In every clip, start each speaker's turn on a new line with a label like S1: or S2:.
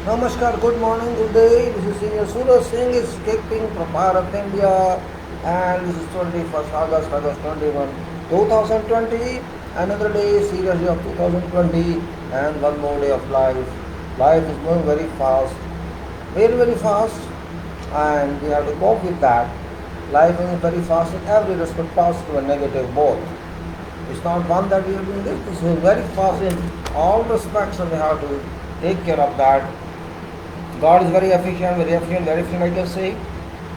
S1: Namaskar, good morning, good day. This is Senior Suraj Singh is speaking from Bharat, India, and this is 21st August 21, 2020. Another day, serious day of 2020, and one more day of life. Life is going very fast, very fast, and we have to cope with that. Life is very fast in every respect, positive and negative both. It's not one that we are doing this. This is very fast in all respects, and we have to take care of that. God is very efficient, I can say.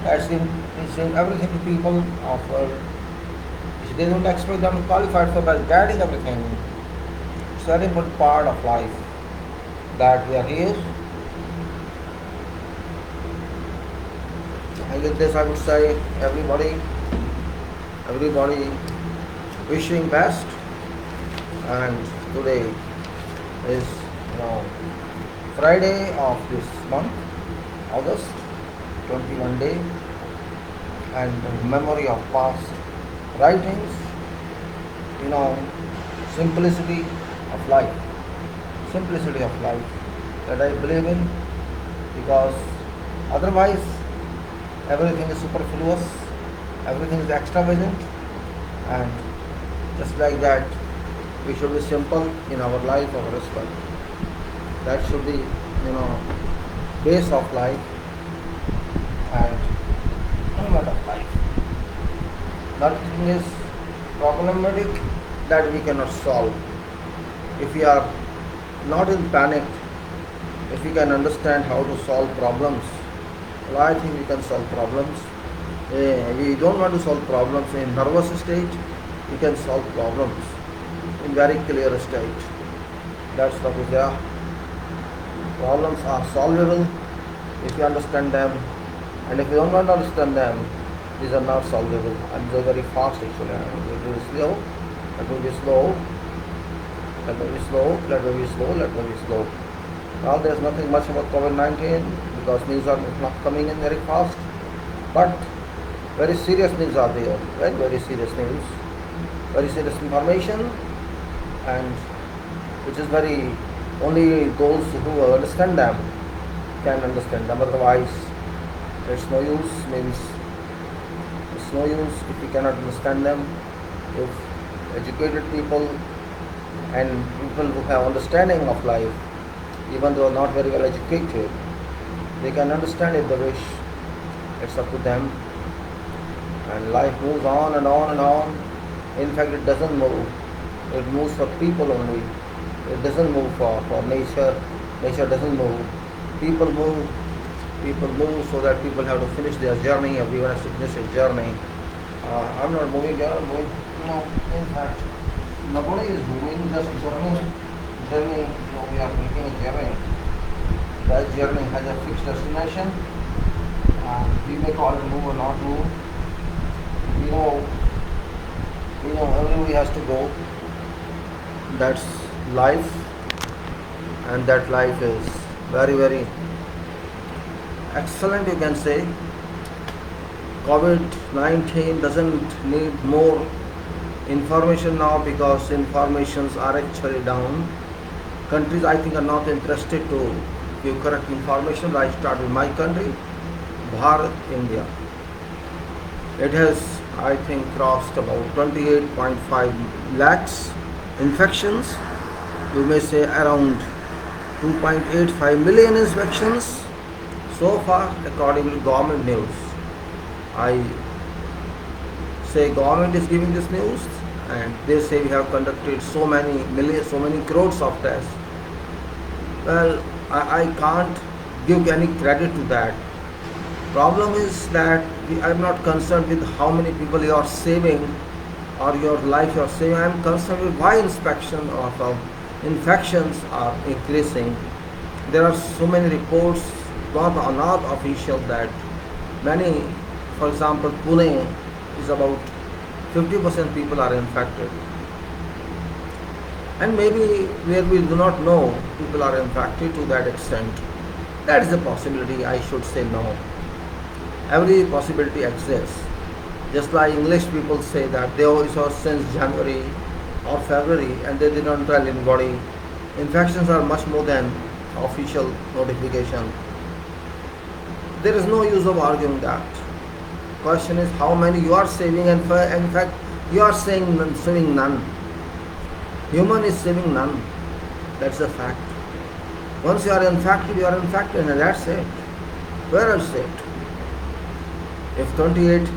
S1: He's in everything to people offer. They don't expect them to qualify for by guiding everything. It's a very important part of life that we are here. And with this I would say everybody wishing best, and today is Friday of this month, August 21 day, and memory of past writings, simplicity of life, that I believe in, because otherwise everything is superfluous, everything is extravagant, and just like that we should be simple in our life of respect. That should be, base of life and element of life. Nothing is problematic that we cannot solve. If we are not in panic, if we can understand how to solve problems, well, I think we can solve problems. We don't want to solve problems in nervous state. We can solve problems in very clear state. That's what is there. Problems are solvable if you understand them, and if you don't want to understand them, these are not solvable, and they're very fast actually. Let me be slow, let me be slow, let me be slow, let me be slow, let me be slow. Now there's nothing much about COVID-19 because news are not coming in very fast, but very serious news are there, right? Very serious news, very serious information, and which is very, only those who understand them can understand them. Otherwise, it's no use. Means it's no use if we cannot understand them. If educated people and people who have understanding of life, even though not very well educated, they can understand if they wish. It's up to them. And life moves on and on and on. In fact, it doesn't move. It moves for people only. It doesn't move for nature. Nature doesn't move. People move. People move so that people have to finish their journey. Everyone has to finish a journey. I'm not moving. I'm moving. In fact, nobody is moving. Just journey. We are making a journey. That journey has a fixed destination. We may call it move or not move. Everybody has to go. That's life, and that life is very excellent, you can say. COVID-19 doesn't need more information now because informations are actually down. Countries, I think, are not interested to give correct information. I start with my country, Bharat, India. It has, I think, crossed about 28.5 lakhs infections. You may say around 2.85 million infections so far, according to government news. I say government is giving this news, and they say we have conducted so many millions, so many crores of tests. Well, I can't give any credit to that. Problem is that I am not concerned with how many people you are saving or your life you are saving. I am concerned with why inspection of infections are increasing. There are so many reports, not official, that many, for example, Pune is about 50% people are infected. And maybe where we do not know, people are infected to that extent. That is a possibility, I should say no. Every possibility exists. Just like English people say that they also since January or February and they did not tell anybody. Infections are much more than official notification. There is no use of arguing that. Question is how many you are saving, and in fact you are saying saving none. Human is saving none. That's a fact. Once you are infected, you are infected, and that's it. Where is it? If 28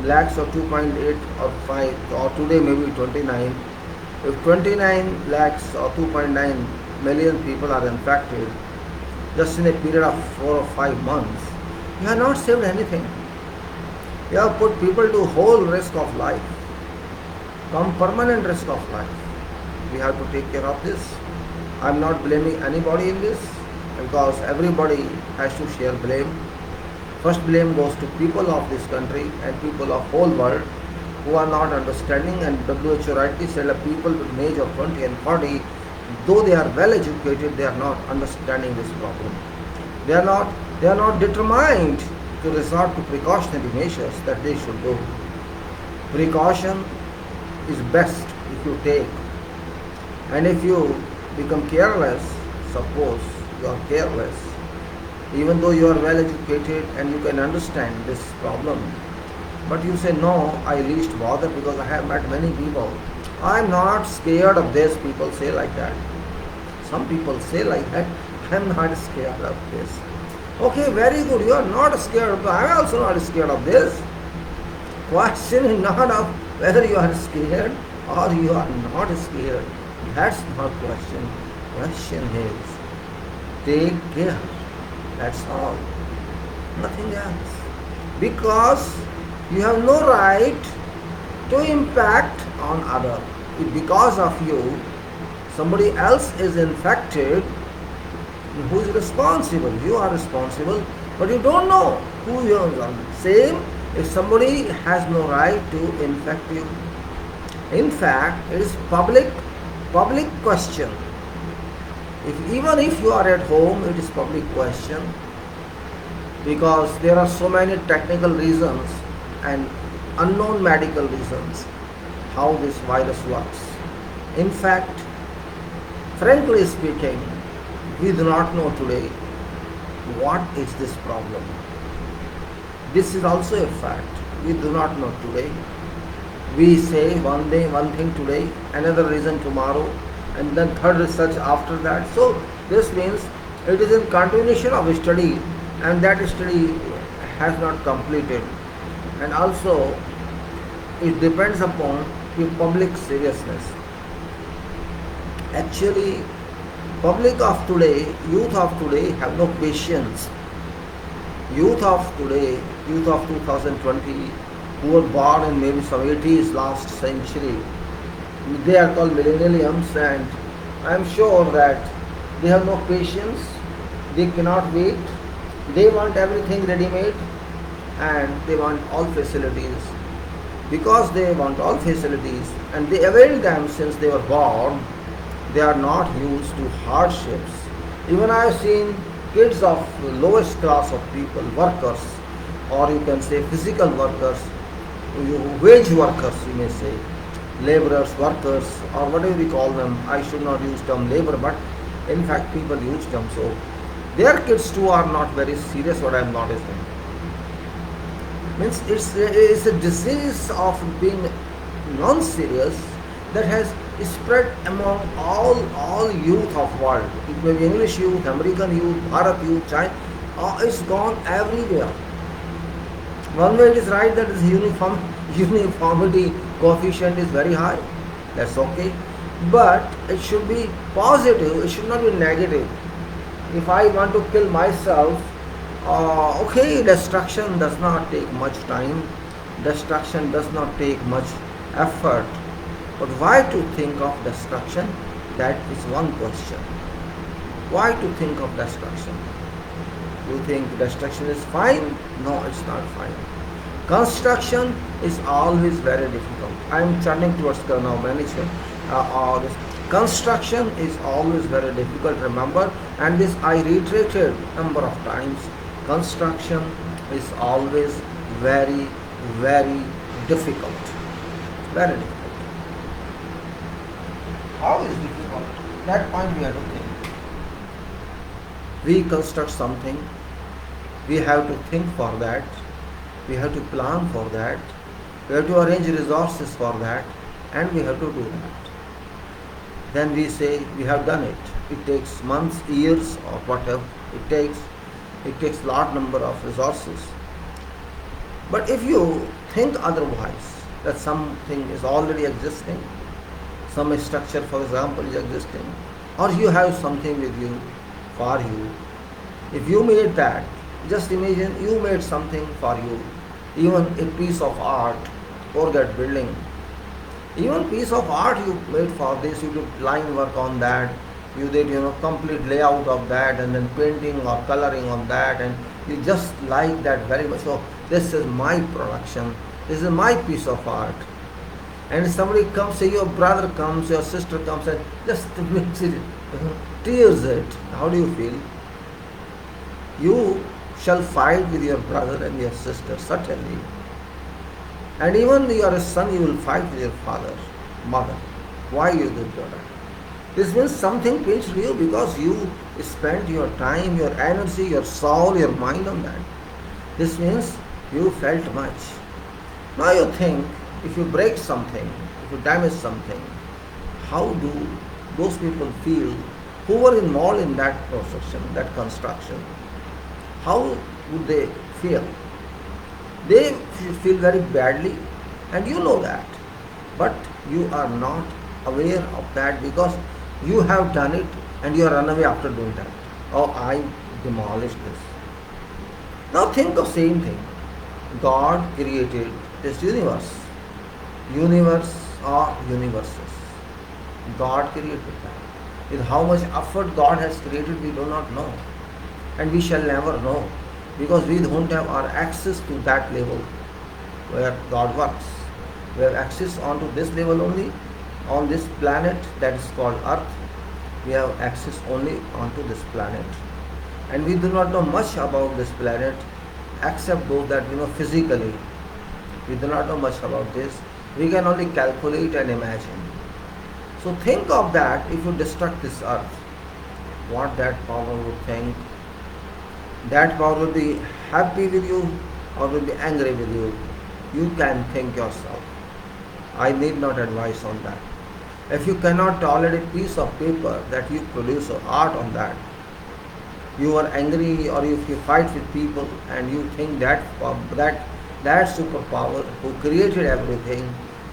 S1: lakhs or 2.8 or 5 or today maybe 29, if 29 lakhs or 2.9 million people are infected just in a period of 4 or 5 months, you have not saved anything. You have put people to whole risk of life, permanent risk of life. We have to take care of this. I am not blaming anybody in this because everybody has to share blame. First blame goes to people of this country and people of whole world who are not understanding, and WHO rightly said that people with an age of 20 and 40, though they are well educated, they are not understanding this problem. They are not determined to resort to precautionary measures that they should do. Precaution is best if you take, and if you become careless, suppose you are careless, even though you are well educated and you can understand this problem, but you say no, I least bother because I have met many people. I am not scared of this. People say like that. Some people say like that. I am not scared of this. Okay, very good. You are not scared of this. I am also not scared of this. Question is not of whether you are scared or you are not scared. That's not question. Question is take care. That's all. Nothing else. Because you have no right to impact on other. If because of you somebody else is infected, who is responsible? You are responsible, but you don't know who you are. Same if somebody has no right to infect you. In fact, it is public question. Even if you are at home, it is public question, because there are so many technical reasons and unknown medical reasons how this virus works. In fact, frankly speaking, we do not know today what is this problem. This is also a fact. We do not know today. We say one day one thing today, another reason tomorrow, and then third research after that. So this means it is in continuation of a study, and that study has not completed. And also it depends upon the public seriousness. Actually, public of today, youth of today have no patience. Youth of today, youth of 2020, who were born in maybe some 80s last century, they are called millennials, and I am sure that they have no patience, they cannot wait, they want everything ready-made, and they want all facilities. Because they want all facilities and they avail them since they were born, they are not used to hardships. Even I have seen kids of the lowest class of people, workers, or you can say physical workers, wage workers you may say, laborers, workers, or whatever we call them. I should not use term labor, but in fact people use term. So their kids too are not very serious, what I am noticing. Means it's a disease of being non-serious that has spread among all youth of world. It may be English youth, American youth, Bharat youth, China. It's gone everywhere. One way it is right that its uniformity coefficient is very high. That's okay. But it should be positive, it should not be negative. If I want to kill myself, okay, destruction does not take much time, destruction does not take much effort. But why to think of destruction? That is one question. Why to think of destruction? You think destruction is fine? No, it's not fine. Construction is always very difficult. I am turning towards now manager. Construction is always very difficult, remember, and this I reiterated number of times. Construction is always very, very difficult. Very difficult. How is difficult? That point we have to think. we construct something, we have to think for that, we have to plan for that, we have to arrange resources for that, and we have to do that. Then we say we have done it. It takes months, years, or whatever it takes. It takes large number of resources. But if you think otherwise, that something is already existing, some structure, for example, is existing, or you have something with you, for you. If you made that, just imagine you made something for you, even a piece of art or that building. Even piece of art you made for this, you did line work on that, you did complete layout of that, and then painting or coloring on that, and you just like that very much. So this is my production, this is my piece of art. And somebody comes, say your brother comes, your sister comes, and just makes it, tears it. How do you feel? You shall fight with your brother and your sister, certainly. And even your son, you will fight with your father, mother. Why you did that? This means something pinched you because you spent your time, your energy, your soul, your mind on that. This means you felt much. Now you think, if you break something, if you damage something, how do those people feel who were involved in that construction, that construction? How would they feel? They feel very badly, and you know that. But you are not aware of that because you have done it and you run away after doing that. Oh, I demolished this. Now think of same thing. God created this universe. Universe or universes. God created that. With how much effort God has created, we do not know. And we shall never know. Because we don't have our access to that level where God works. We have access onto this level only, on this planet that is called Earth. We have access only onto this planet. And we do not know much about this planet except those that we know physically. We do not know much about this. We can only calculate and imagine. So think of that. If you destruct this Earth, what that power would think. That power will be happy with you or will be angry with you. You can think yourself. I need not advise on that. If you cannot tolerate a piece of paper that you produce or art on that, you are angry, or if you fight with people and you think that superpower who created everything,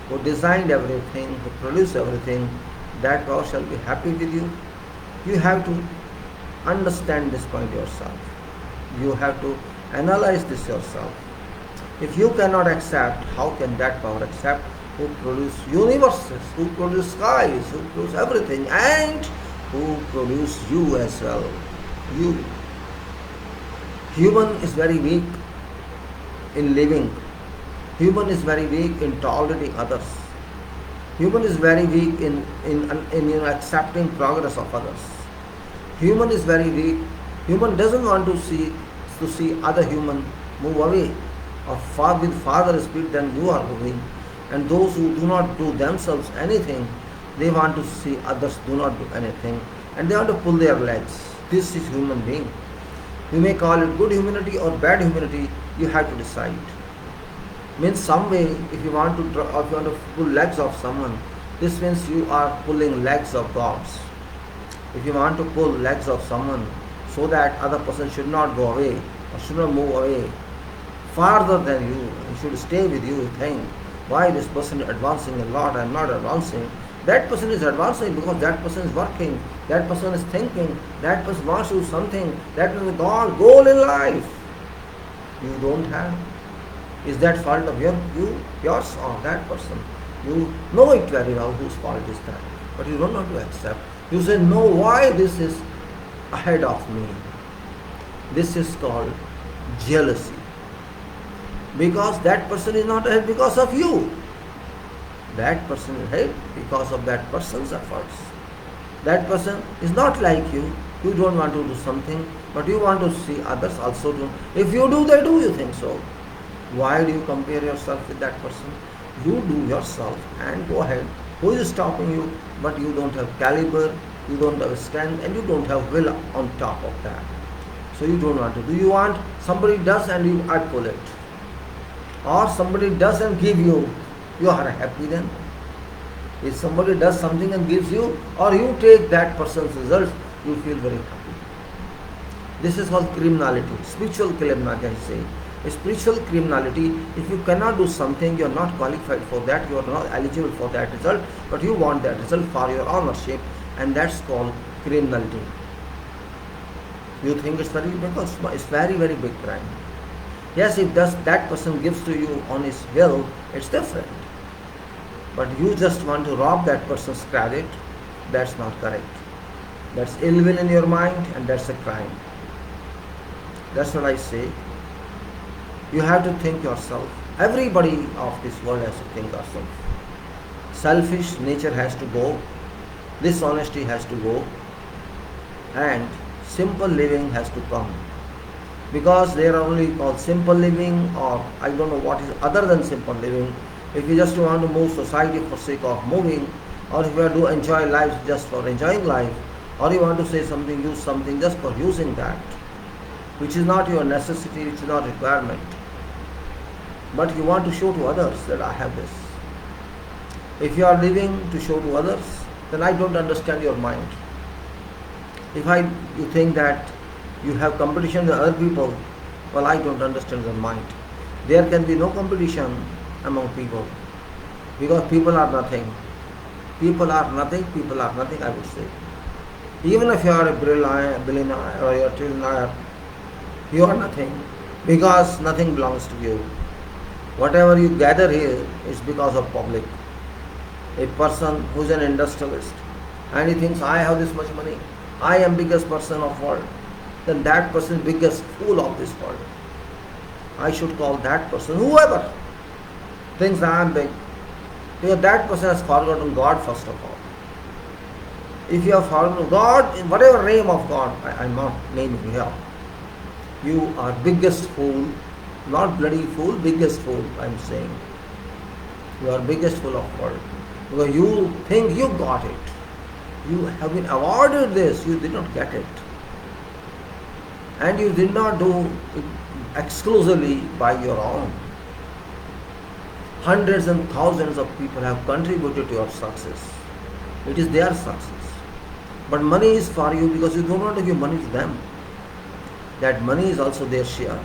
S1: who designed everything, who produced everything, that power shall be happy with you. You have to understand this point yourself. You have to analyze this yourself. If you cannot accept, how can that power accept? Who produce universes, who produce skies, who produce everything, and who produce you as well. You. Human is very weak in living. Human is very weak in tolerating others. Human is very weak in accepting progress of others. Human is very weak. Human doesn't want to see other human move away or far with farther speed than you are moving. And those who do not do themselves anything, they want to see others do not do anything, and they want to pull their legs. This is human being. You may call it good humanity or bad humanity. You have to decide. Means some way, if you want to pull legs of someone, this means you are pulling legs of gods. If you want to pull legs of someone so that other person should not go away or should not move away farther than you, he should stay with you, think, why this person is advancing a lot, I am not advancing. That person is advancing because that person is working, that person is thinking, that person wants to do something, that person is goal in life. You don't have. Is that fault of yours or that person? You know it very well whose fault is that, but you don't want to accept. You say, no, why this is ahead of me? This is called jealousy. Because that person is not ahead because of you. That person is ahead because of that person's efforts. That person is not like you. You don't want to do something, but you want to see others also do. If you do, they do, you think so. Why do you compare yourself with that person? You do yourself and go ahead. Who is stopping you? But you don't have caliber, you don't have strength, and you don't have will on top of that. So you don't want to. Do you want somebody does and you pull it? Or somebody does and give you are happy then? If somebody does something and gives you, or you take that person's result, you feel very happy. This is called criminality, spiritual criminality, I say. A spiritual criminality, if you cannot do something, you are not qualified for that, you are not eligible for that result, but you want that result for your ownership, and that's called criminality. You think it's very big? It's very, very big crime. Yes, if that person gives to you on his will, it's different. But you just want to rob that person's credit, that's not correct. That's ill will in your mind, and that's a crime. That's what I say. You have to think yourself. Everybody of this world has to think yourself. Selfish nature has to go, dishonesty has to go, and simple living has to come. Because they are only called simple living, or I don't know what is other than simple living. If you just want to move society for sake of moving, or if you want to enjoy life just for enjoying life, or you want to say something, use something just for using that, which is not your necessity, which is not requirement. But you want to show to others that I have this. If you are living to show to others, then I don't understand your mind. If you think that you have competition with other people, well, I don't understand your mind. There can be no competition among people, because people are nothing. People are nothing, I would say. Even if you are a billionaire or you are a trillionaire, you are nothing, because nothing belongs to you. Whatever you gather here is because of public. A person who is an industrialist and he thinks, I have this much money, I am biggest person of world, then that person is biggest fool of this world. I should call that person, whoever thinks I am big, because that person has forgotten God first of all. If you have forgotten God, in whatever name of God, I am not naming here, you are biggest fool, not bloody fool, biggest fool, I am saying. You are biggest fool of world. Because you think you got it. You have been awarded this, you did not get it. And you did not do it exclusively by your own. Hundreds and thousands of people have contributed to your success. It is their success. But money is for you because you don't want to give money to them. That money is also their share.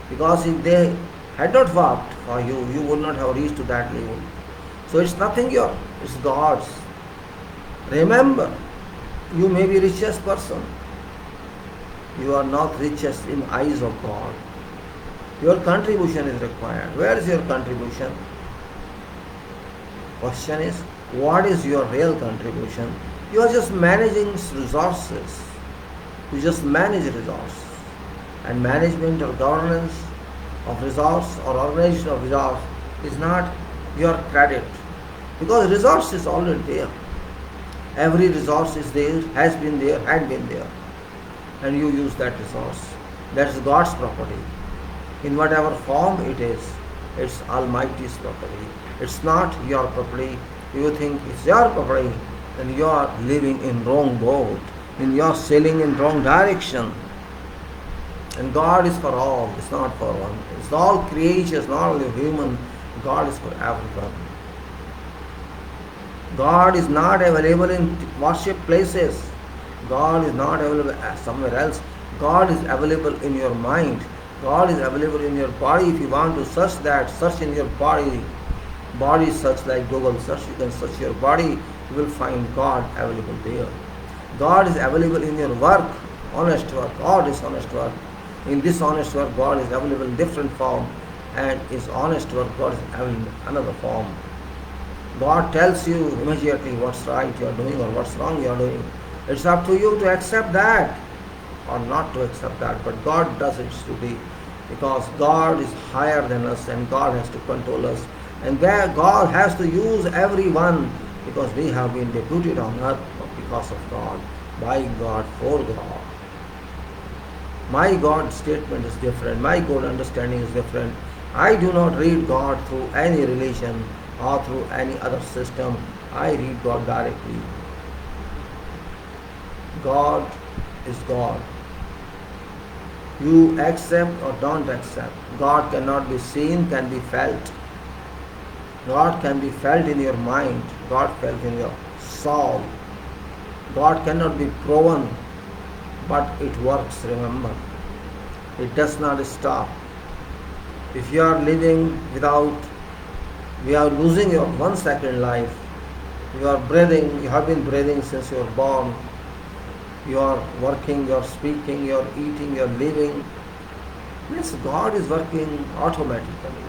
S1: Because if they had not worked for you, you would not have reached to that level. So it's nothing yours, it's God's. Remember, you may be richest person. You are not richest in eyes of God. Your contribution is required. Where is your contribution? Question is, what is your real contribution? You are just managing resources. You just manage resources. And management or governance of resource or organization of resource is not your credit. Because resource is already there. Every resource is there, has been there, had been there. And you use that resource. That is God's property. In whatever form it is, it's Almighty's property. It's not your property. You think it's your property, then you are living in wrong boat. And you are sailing in wrong direction. And God is for all, it's not for one. It's all creatures, not only human. God is for everyone. God is not available in worship places. God is not available somewhere else. God is available in your mind. God is available in your body. If you want to search that, search in your body. Body search like Google search. You can search your body. You will find God available there. God is available in your work, honest work or dishonest work. In dishonest work, God is available in different form, and in honest work, God is available in another form. God tells you immediately what's right you are doing or what's wrong you are doing. It's up to you to accept that or not to accept that, but God does it to be, because God is higher than us and God has to control us, and God has to use everyone, because we have been deputed on earth because of God, by God, for God. My God statement is different. My God understanding is different. I do not read God through any religion or through any other system. I read God directly. God is God. You accept or don't accept. God cannot be seen, can be felt. God can be felt in your mind. God felt in your soul. God cannot be proven, but it works, remember. It does not stop. If you are living without, you are losing your 1 second life. You are breathing, you have been breathing since you were born. You are working, you are speaking, you are eating, you are living. Means God is working automatically.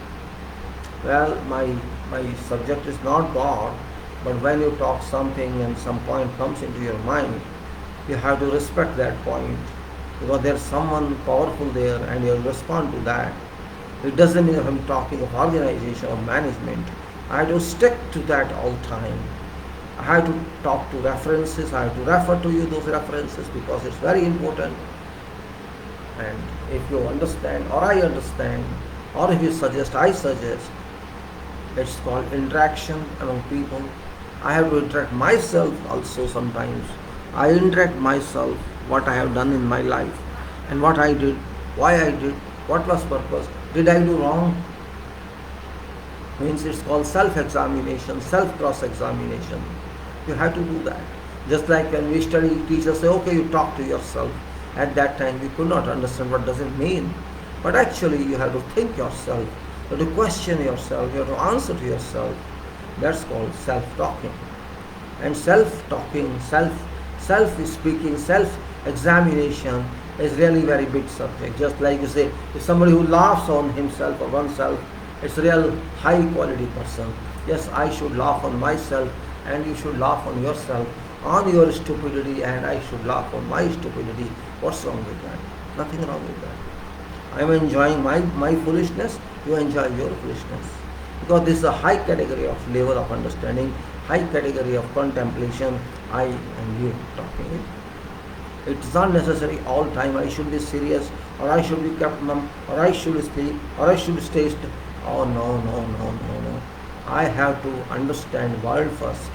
S1: Well, my subject is not God, but when you talk something and some point comes into your mind, you have to respect that point, because there's someone powerful there and you respond to that. It doesn't mean I'm talking of organization or management. I have to stick to that all the time. I have to talk to references, I have to refer to you those references because it's very important. And if you understand, or I understand, or if you suggest, I suggest, it's called interaction among people. I have to interact myself also sometimes. I interact myself, what I have done in my life, and what I did, why I did, what was purpose, did I do wrong? Means it's called self-examination, self-cross-examination. You have to do that. Just like when we study, teachers say, okay, you talk to yourself. At that time, we could not understand what does it mean. But actually, you have to think yourself. You have to question yourself. You have to answer to yourself. That's called self-talking. And self-talking, self-speaking, self-examination is really very big subject. Just like you say, if somebody who laughs on himself or oneself, it's a real high quality person. Yes, I should laugh on myself and you should laugh on yourself, on your stupidity, and I should laugh on my stupidity. What's wrong with that? Nothing wrong with that. I am enjoying my foolishness, you enjoy your foolishness. Because this is a high category of level of understanding, high category of contemplation, I and you talking. It's not necessary all time I should be serious, or I should be kept mum, or I should sleep, or I should stay still. Oh no. I have to understand world first.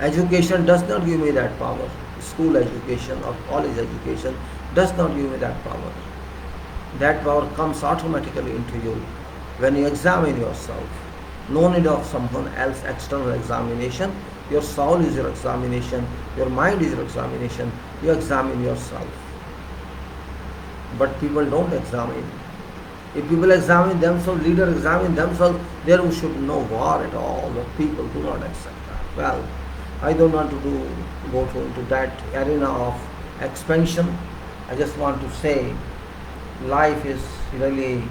S1: Education does not give me that power. School education or college education does not give me that power. That power comes automatically into you when you examine yourself. No need of someone else external examination. Your soul is your examination. Your mind is your examination. You examine yourself. But people don't examine. If people examine themselves, leaders examine themselves, there we should no war at all. But people do not accept that. Well, I don't want to go into that arena of expansion. I just want to say life is really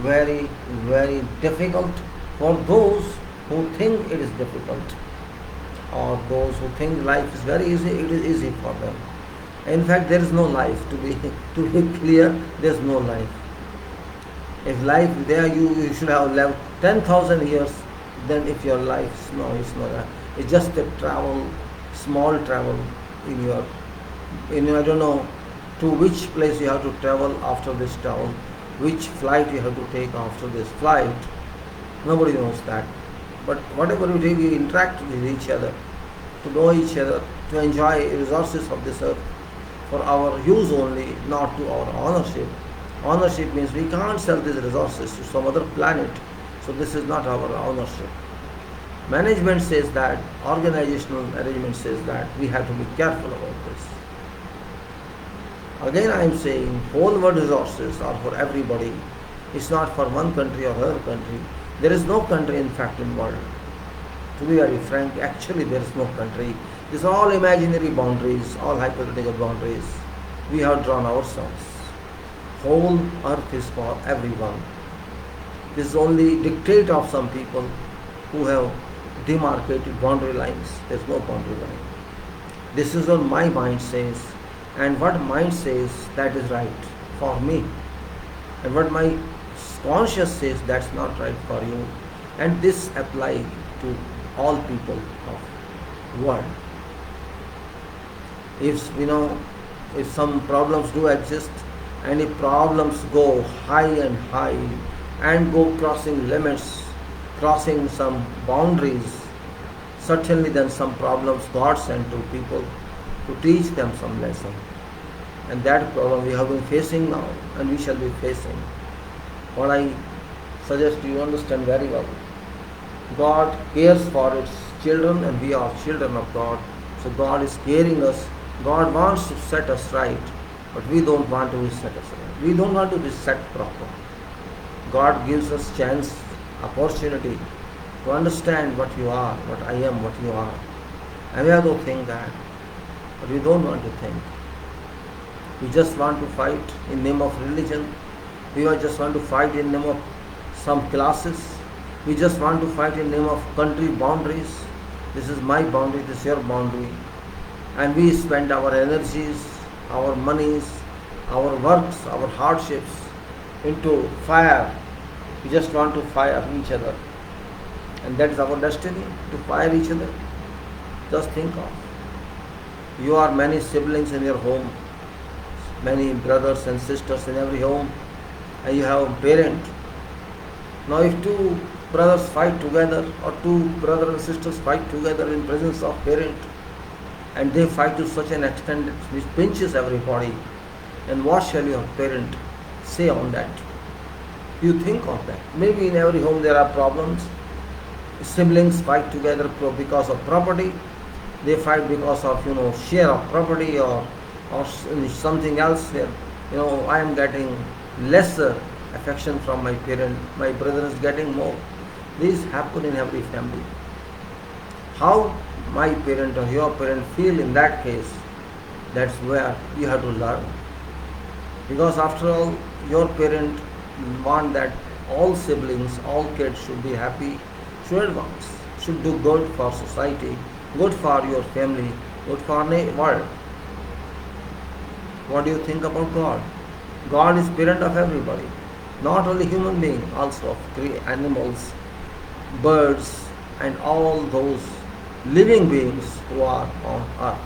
S1: very, very difficult for those who think it is difficult, or those who think life is very easy. It is easy for them. In fact, there is no life. To be clear, there is no life. If life there, you should have lived 10,000 years. Then if your life it's not. It's just a travel, small travel in your I don't know to which place you have to travel after this travel, which flight you have to take after this flight. Nobody knows that. But whatever we do, we interact with each other, to know each other, to enjoy resources of this earth for our use only, not to our ownership. Ownership means we can't sell these resources to some other planet. So this is not our ownership. Management says that, organizational arrangement says that, we have to be careful about this. Again I am saying, whole world resources are for everybody. It's not for one country or other country. There is no country in fact in the world. To be very frank, actually there is no country. These are all imaginary boundaries, all hypothetical boundaries we have drawn ourselves. Whole earth is for everyone. This is only dictate of some people who have demarcated boundary lines. There is no boundary line. This is what my mind says, and what mind says, that is right for me. And what my conscience says, that's not right for you. And this applies to all people of the world. If some problems do exist, and if problems go high and go crossing limits, crossing some boundaries, certainly then some problems God sent to people to teach them some lesson. And that problem we have been facing now and we shall be facing. What I suggest you understand very well. God cares for its children and we are children of God. So God is caring us. God wants to set us right, but we don't want to be set us right. We don't want to be set proper. God gives us chance, opportunity to understand what you are, what I am, what you are. And we have to think that, but we don't want to think. We just want to fight in name of religion. We just want to fight in name of some classes. We just want to fight in name of country boundaries. This is my boundary, this is your boundary. And we spend our energies, our monies, our works, our hardships into fire. We just want to fire each other. And that is our destiny, to fire each other. Just think of. You are many siblings in your home, many brothers and sisters in every home, and you have a parent. Now if two brothers fight together or two brothers and sisters fight together in presence of parent, and they fight to such an extent which pinches everybody, then what shall your parent say on that? You think of that. Maybe in every home there are problems. Siblings fight together because of property. They fight because of share of property or something else. Where I am getting lesser affection from my parent. My brother is getting more. These happen in every family. How my parent or your parent feel in that case, that's where you have to learn. Because after all, your parent want that all siblings, all kids should be happy, should advance, should do good for society, good for your family, good for the world. What do you think about God? God is parent of everybody, not only human being, also of animals, birds, and all those living beings who are on earth.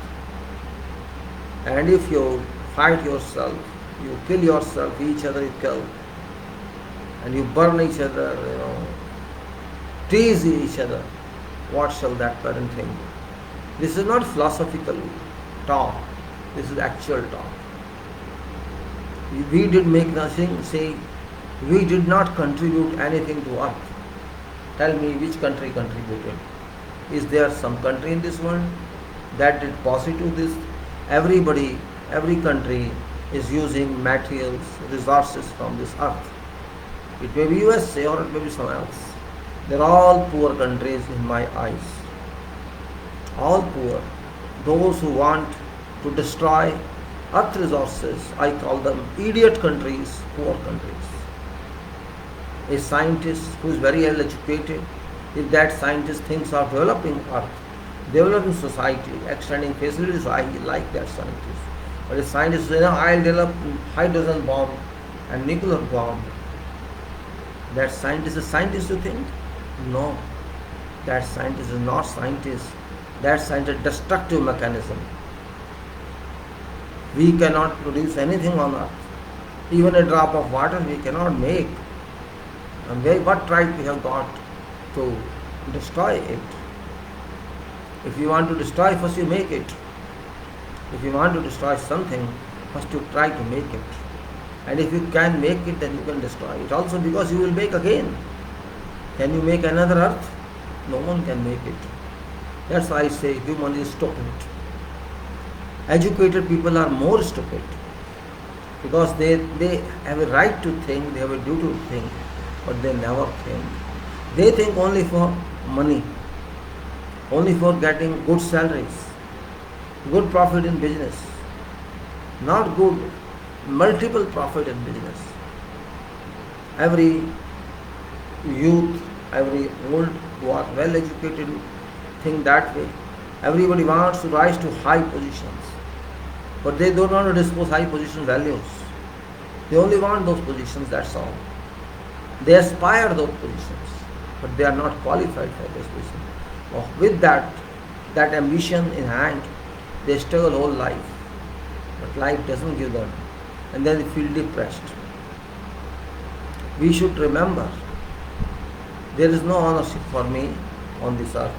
S1: And if you fight yourself, you kill yourself, each other you kill, and you burn each other, tease each other, what shall that parent think? This is not philosophical talk, this is actual talk. We did make nothing, say, we did not contribute anything to earth. Tell me which country contributed. Is there some country in this world that did positive this? Everybody, every country is using materials, resources from this earth. It may be USA or it may be somewhere else. They're all poor countries in my eyes. All poor. Those who want to destroy earth resources, I call them idiot countries, poor countries. A scientist who is very well educated, if that scientist thinks of developing earth, developing society, extending facilities, I like that scientist. But a scientist says, I'll develop hydrogen bomb and nuclear bomb. That scientist is a scientist, you think? No. That scientist is not scientist. That scientist is destructive mechanism. We cannot produce anything on earth. Even a drop of water we cannot make. And what right we have got to destroy it? If you want to destroy, first you make it. If you want to destroy something, first you try to make it. And if you can make it, then you can destroy it. Also because you will make again. Can you make another earth? No one can make it. That's why I say human is stupid. Educated people are more stupid. Because they have a right to think, they have a duty to think, but they never think. They think only for money, only for getting good salaries, good profit in business, not good, multiple profit in business. Every youth, every old who are well educated think that way. Everybody wants to rise to high positions, but they don't want to disclose high position values. They only want those positions, that's all. They aspire those positions, but they are not qualified for those positions. With that ambition in hand, they struggle whole life, but life doesn't give them, and then they feel depressed. We should remember, there is no ownership for me on this earth.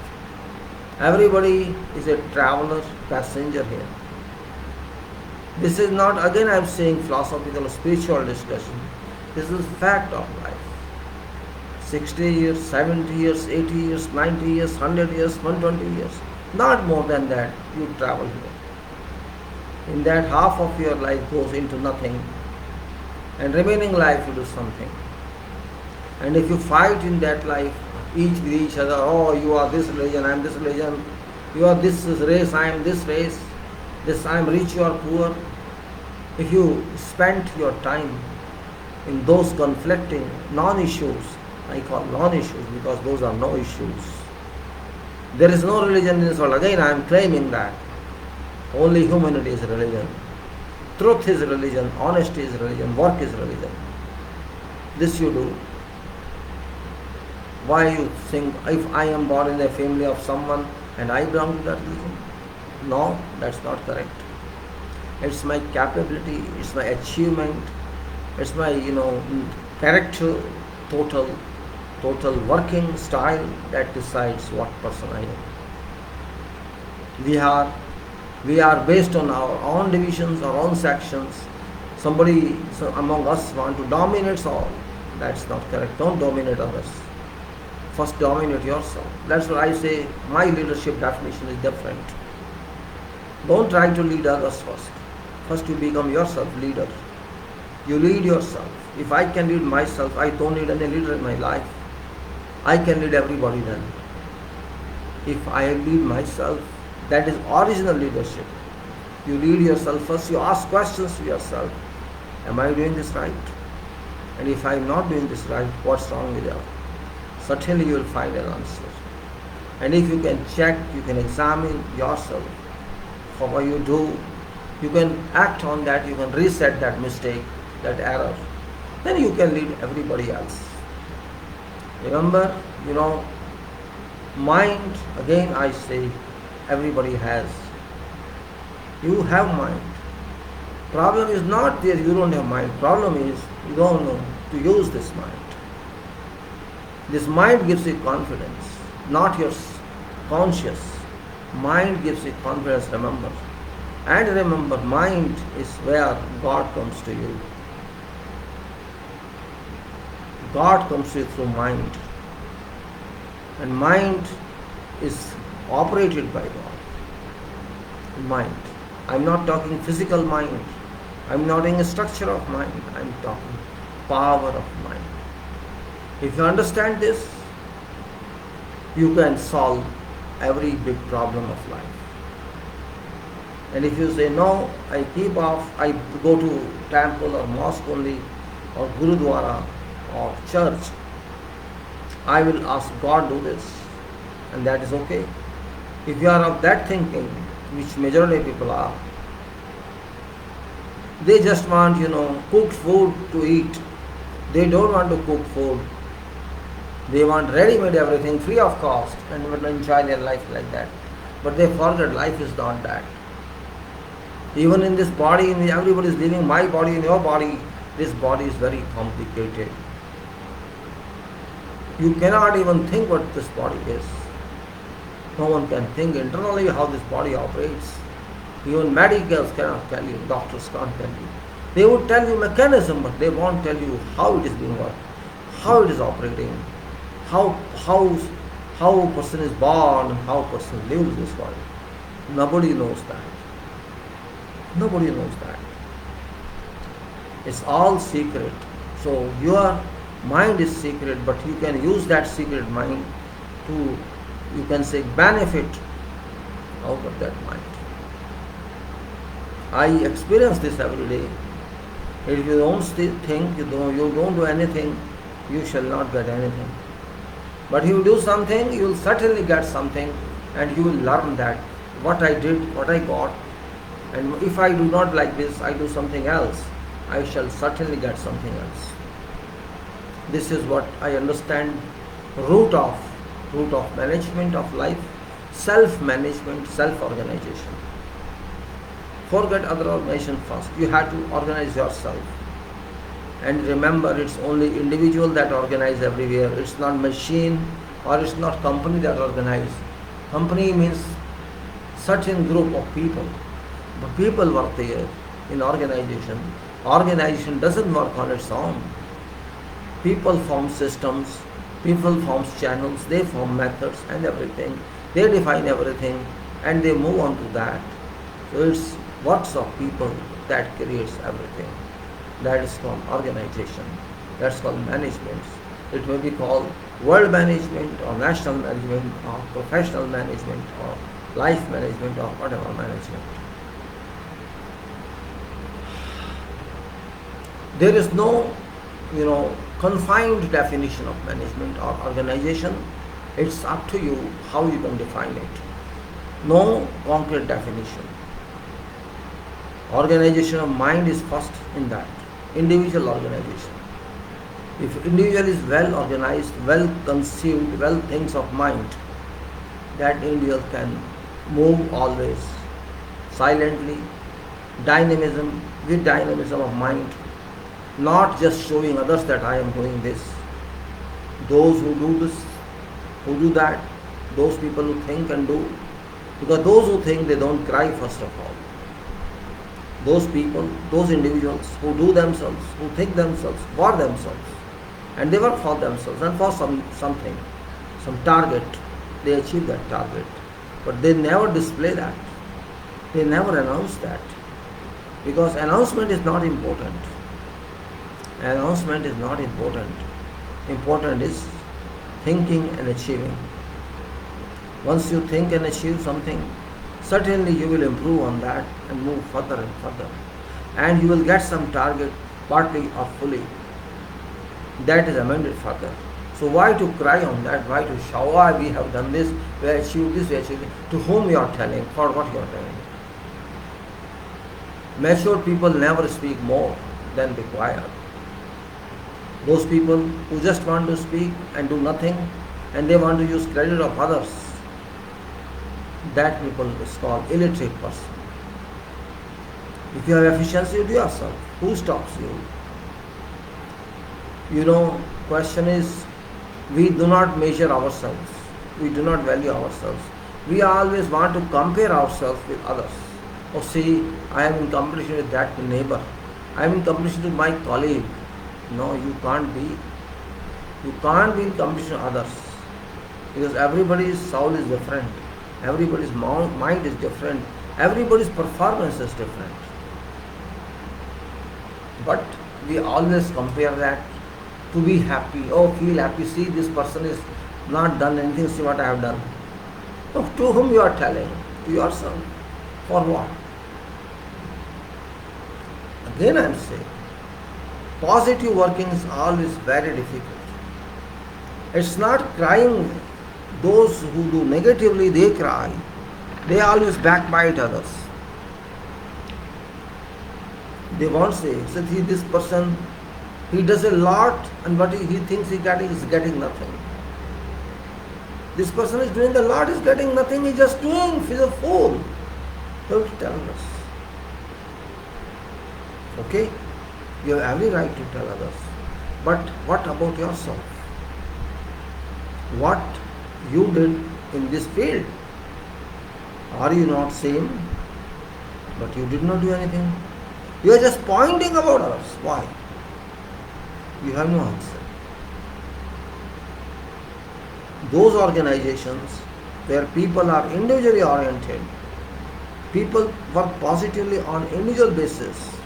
S1: Everybody is a traveler, passenger here. This is not, again I am saying, philosophical or spiritual discussion. This is fact of life. 60 years, 70 years, 80 years, 90 years, 100 years, 120 years. Not more than that you travel here. In that, half of your life goes into nothing, and remaining life you do something. And if you fight in that life, each with each other, oh, you are this religion, I am this religion, you are this race, I am this race, this I am rich, you are poor. If you spent your time in those conflicting non-issues, I call non-issues because those are no issues. There is no religion in this world. Again, I am claiming that. Only humanity is religion. Truth is religion, honesty is religion, work is religion. This you do. Why you think, if I am born in a family of someone and I belong to that religion? No, that's not correct. It's my capability, it's my achievement, it's my, character, total working style that decides what person I am. We are based on our own divisions, our own sections. Somebody among us want to dominate all. That's not correct. Don't dominate others. First dominate yourself. That's what I say. My leadership definition is different. Don't try to lead others first. First you become yourself leader. You lead yourself. If I can lead myself, I don't need any leader in my life. I can lead everybody then. If I lead myself, that is original leadership. You lead yourself first, you ask questions to yourself. Am I doing this right? And if I am not doing this right, what's wrong with it? Certainly you will find an answer. And if you can check, you can examine yourself for what you do, you can act on that, you can reset that mistake, that error. Then you can lead everybody else. Remember, mind, again I say, everybody has. You have mind. Problem is not that you don't have mind. Problem is you don't know to use this mind. This mind gives you confidence, not your conscious. Mind gives you confidence, remember. And remember, mind is where God comes to you. God comes to you through mind. And mind is operated by God. Mind. I'm not talking physical mind. I'm not in a structure of mind. I'm talking power of mind. If you understand this, you can solve every big problem of life. And if you say, no, I keep off, I go to temple or mosque only, or Gurudwara or church, I will ask God do this, and that is okay. If you are of that thinking, which majority of people are, they just want, cooked food to eat. They don't want to cook food. They want ready-made everything free of cost and will enjoy their life like that. But they forget life is not that. Even in this body, everybody is living my body in your body. This body is very complicated. You cannot even think what this body is. No one can think internally how this body operates. Even medicals cannot tell you, doctors can't tell you. They would tell you mechanism, but they won't tell you how it is being worked, how it is operating, how a person is born, how a person lives this body. Nobody knows that. Nobody knows that. It's all secret. So your mind is secret, but you can use that secret mind to, you can say, benefit out of that mind. I experience this every day. If you don't think, you don't do anything, you shall not get anything. But if you do something, you will certainly get something, and you will learn that what I did, what I got, and if I do not like this, I do something else, I shall certainly get something else. This is what I understand, root of management of life, self-management, self-organization. Forget other organization first. You have to organize yourself. And remember, it's only individual that organize everywhere. It's not machine or it's not company that organize. Company means certain group of people. But people work there. in organization. Organization doesn't work on its own. People form systems, people form channels, they form methods and everything. They define everything and they move on to that. So it's works of people that creates everything. That is called organization. That's called management. It may be called world management or national management or professional management or life management or whatever management. There is no, confined definition of management or organization. It's up to you how you can define it. No concrete definition. Organization of mind is first in that. Individual organization. If individual is well organized, well conceived, well thinks of mind, that individual can move always silently, with dynamism of mind, not just showing others that I am doing this. Those who do this, who do that, those people who think and do, because those who think, they don't cry first of all. Those people, those individuals who do themselves, who think themselves, for themselves, and they work for themselves and for something, some target, they achieve that target. But they never display that. They never announce that. Because announcement is not important. Announcement is not important. Important is thinking and achieving. Once you think and achieve something, certainly you will improve on that and move further and further. And you will get some target, partly or fully. That is amended further. So why to cry on that? Why to shout, we have done this, we have achieved this, we have achieved this. To whom you are telling? For what you are telling? Mature people never speak more than required. Those people who just want to speak and do nothing, and they want to use credit of others, that people is called illiterate person. If you have efficiency, do yourself. Who stops you? Question is, we do not measure ourselves. We do not value ourselves. We always want to compare ourselves with others. Oh, see, I am in competition with that neighbor. I am in competition with my colleague. No, you can't be. You can't be in competition with others. Because everybody's soul is different. Everybody's mind is different. Everybody's performance is different. But we always compare that to be happy. Oh, feel happy. See, this person is not done anything. See what I have done. So, to whom you are telling? To yourself. For what? Again I am saying, positive working is always very difficult. It's not crying. Those who do negatively, they cry. They always backbite others. They won't say, see, this person, he does a lot, and what he thinks he is getting nothing. This person is doing a lot, is getting nothing, he's just doing, he's a fool. Don't tell us. Okay? You have every right to tell others. But what about yourself? What you did in this field? Are you not same? But you did not do anything. You are just pointing about others. Why? You have no answer. Those organizations where people are individually oriented, people work positively on individual basis,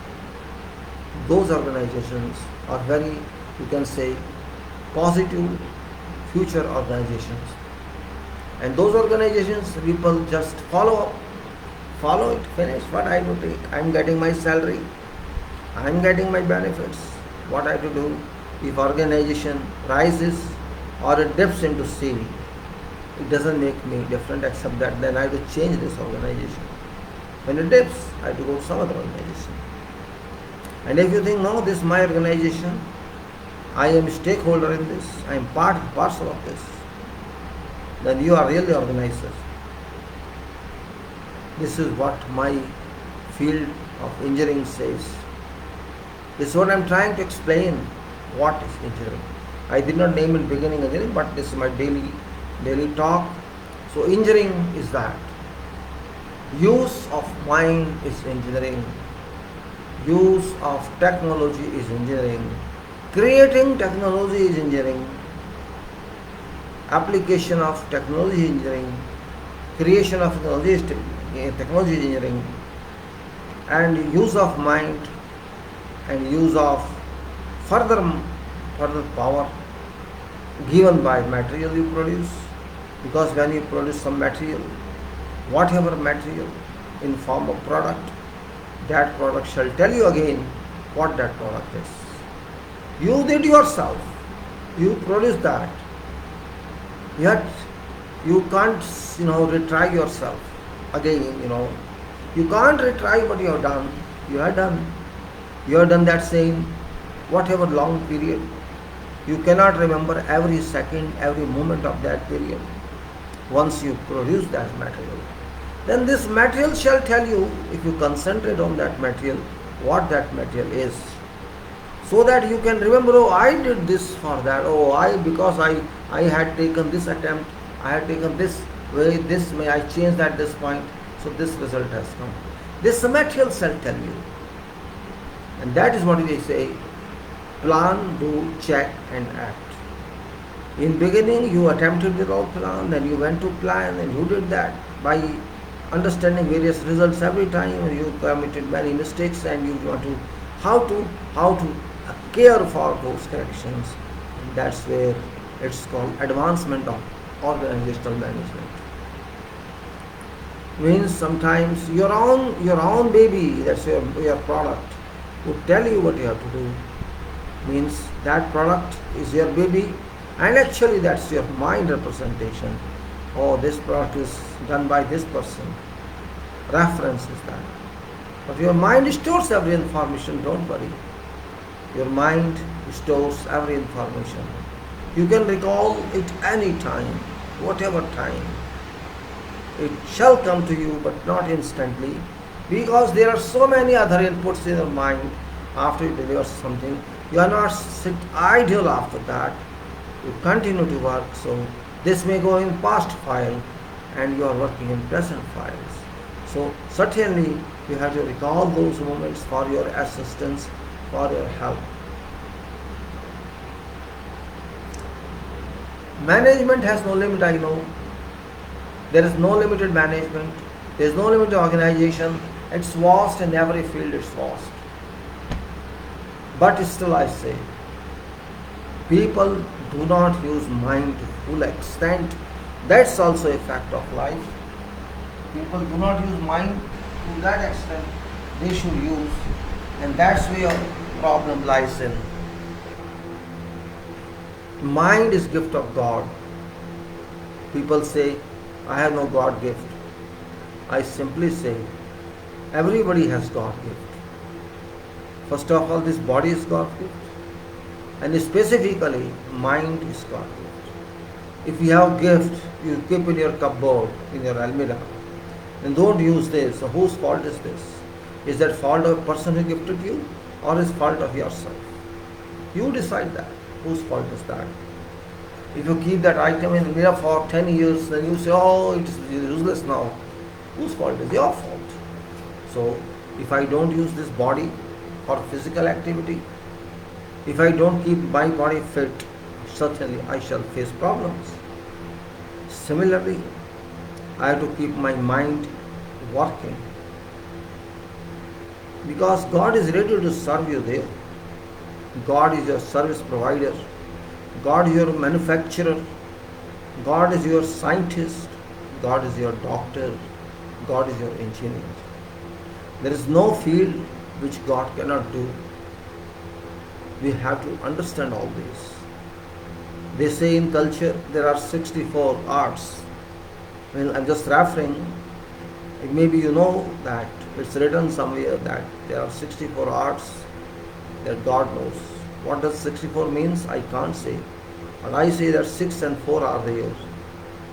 S1: those organizations are very, you can say, positive future organizations. And those organizations, people just follow it, finish. What I have to take? I am getting my salary, I am getting my benefits. What I have to do? If organization rises or it dips into sea, it doesn't make me different except that then I have to change this organization. When it dips, I have to go to some other organization. And if you think, no, this is my organization, I am a stakeholder in this, I am parcel of this, then you are really organizers. This is what my field of engineering says. This is what I am trying to explain. What is engineering? I did not name it beginning engineering, but this is my daily talk. So engineering is that. Use of mind is engineering. Use of technology is engineering. Creating technology is engineering. Application of technology engineering. Creation of technology engineering. And use of mind and use of further power given by material you produce. Because when you produce some material, whatever material in form of product, that product shall tell you again what that product is. You did yourself, you produce that, yet you can't retry yourself again. You can't retry what you have done. You have done that same whatever long period. You cannot remember every second, every moment of that period. Once you produce that material, then this material shall tell you, if you concentrate on that material, what that material is. So that you can remember, oh, I did this for that. Oh, because I had taken this attempt, I had taken this way, this way, I changed at this point, so this result has come. This material shall tell you. And that is what they say, plan, do, check and act. In beginning you attempted without plan, then you went to plan and you did that by understanding various results every time, and you committed many mistakes, and you want to how to care for those corrections. And that's where it's called advancement of organizational management. Means sometimes your own baby, that's your product, would tell you what you have to do. Means that product is your baby, and actually that's your mind representation. Oh, this product is done by this person. Reference is that. But your mind stores every information, don't worry. Your mind stores every information. You can recall it any time, whatever time. It shall come to you, but not instantly, because there are so many other inputs in your mind after you deliver something. You are not sit idle after that. You continue to work. So this may go in past file and you are working in present files. So certainly you have to recall those moments for your assistance, for your help. Management has no limit, I know. There is no limited management. There is no limit to organization. It's vast in every field, it's vast. But still I say, people do not use mind to full extent. That's also a fact of life. People do not use mind to that extent they should use, and that's where your problem lies in. Mind is gift of God. People say, I have no God gift. I simply say, everybody has God gift. First of all, this body is God gift, and specifically, mind is God gift. If you have gift, you keep in your cupboard, in your almirah, and don't use this. So whose fault is this? Is that fault of a person who gifted you, or is fault of yourself? You decide that. Whose fault is that? If you keep that item in the mirror for 10 years, then you say, oh, it is useless now. Whose fault is? Your fault. So, if I don't use this body for physical activity, if I don't keep my body fit, certainly I shall face problems. Similarly, I have to keep my mind working, because God is ready to serve you there. God is your service provider. God is your manufacturer. God is your scientist. God is your doctor. God is your engineer. There is no field which God cannot do. We have to understand all this. They say in culture there are 64 arts. Well, I'm just referring, maybe you know that it's written somewhere that there are 64 arts that God knows. What does 64 means? I can't say. But I say that 6 and 4 are there.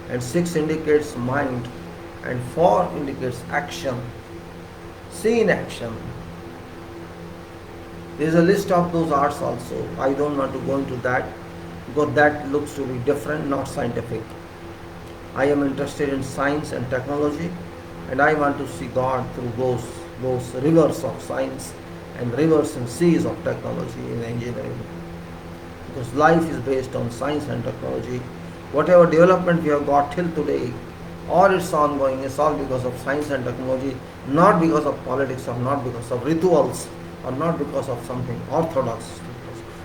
S1: And 6 indicates mind and 4 indicates action. See in action. There is a list of those arts also. I don't want to go into that because that looks to be different, not scientific. I am interested in science and technology, and I want to see God through those rivers of science and rivers and seas of technology in engineering. Because life is based on science and technology. Whatever development we have got till today, or it's ongoing, it's all because of science and technology, not because of politics, or not because of rituals, or not because of something orthodox,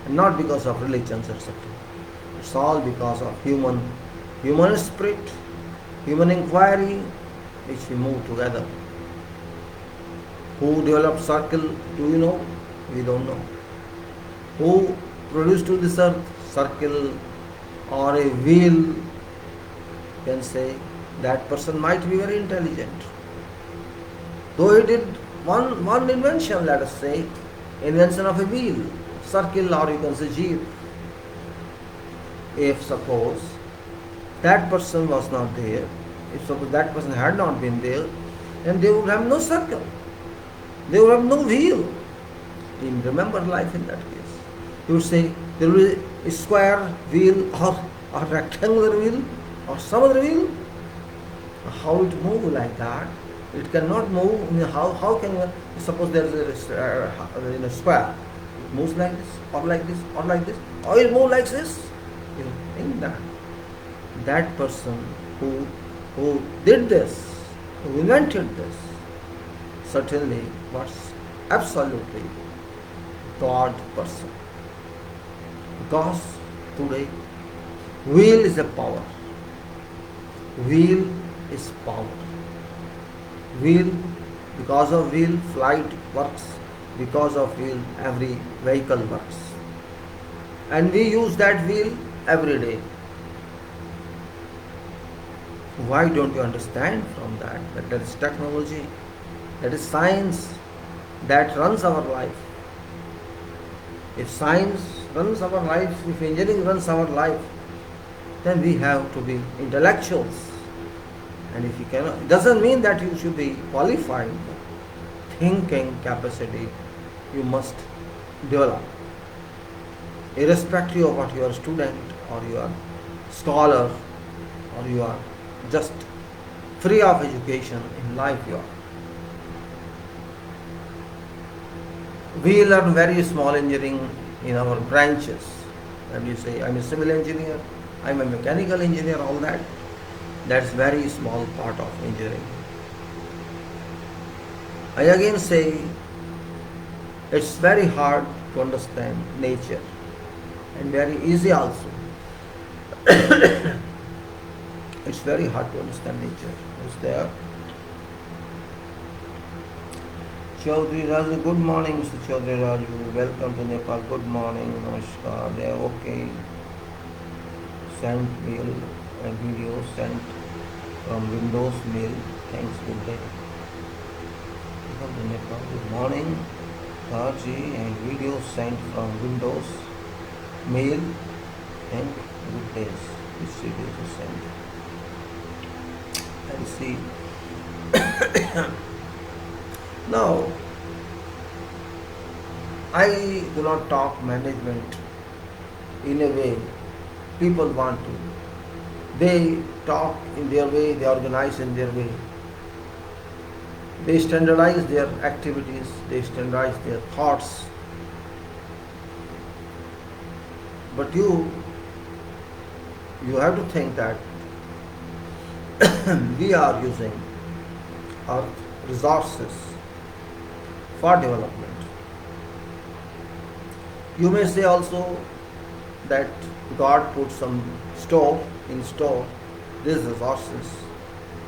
S1: and not because of religions, etc. It's all because of human spirit, human inquiry, which we move together. Who developed circle? Do you know? We don't know. Who produced to this earth circle or a wheel? You can say that person might be very intelligent. Though he did one invention, let us say, invention of a wheel, circle, or you can say gear. If suppose that person was not there, if suppose that person had not been there, then they would have no circle. They would have no wheel. You remember life in that case. You would say there will be a square wheel or rectangular wheel or some other wheel. How it move like that? It cannot move. How can you suppose there is a square? It moves like this, or like this, or like this, or it moves like this. You think that person who did this, who invented this, certainly was absolutely God person. Because today wheel is a power. Wheel is power. Wheel, because of wheel flight works, because of wheel every vehicle works. And we use that wheel every day. Why don't you understand from that that is technology, that is science that runs our life? If science runs our life, if engineering runs our life, then we have to be intellectuals. And if you cannot, it doesn't mean that you should be qualified. Thinking capacity you must develop. Irrespective of what you are a student, or you are scholar, or you are just free of education in life, you are. We learn very small engineering in our branches. When you say, I'm a civil engineer, I'm a mechanical engineer, all that, that's very small part of engineering. I again say, it's very hard to understand nature, and very easy also. It's very hard to understand nature. Is there? Chaudhary Raju, good morning, Mr. Chaudhary Raju. Welcome to Nepal. Good morning. Namaskar. They are okay. Sent mail and video sent from Windows mail. Thanks, good day. Welcome to Nepal. Good morning. Raji and video sent from Windows mail. Thank good days. Which video to send? And see. Now, I do not talk management in a way people want to. They talk in their way, they organize in their way. They standardize their activities, they standardize their thoughts. But you have to think that we are using our resources for development. You may say also that God put some store these resources,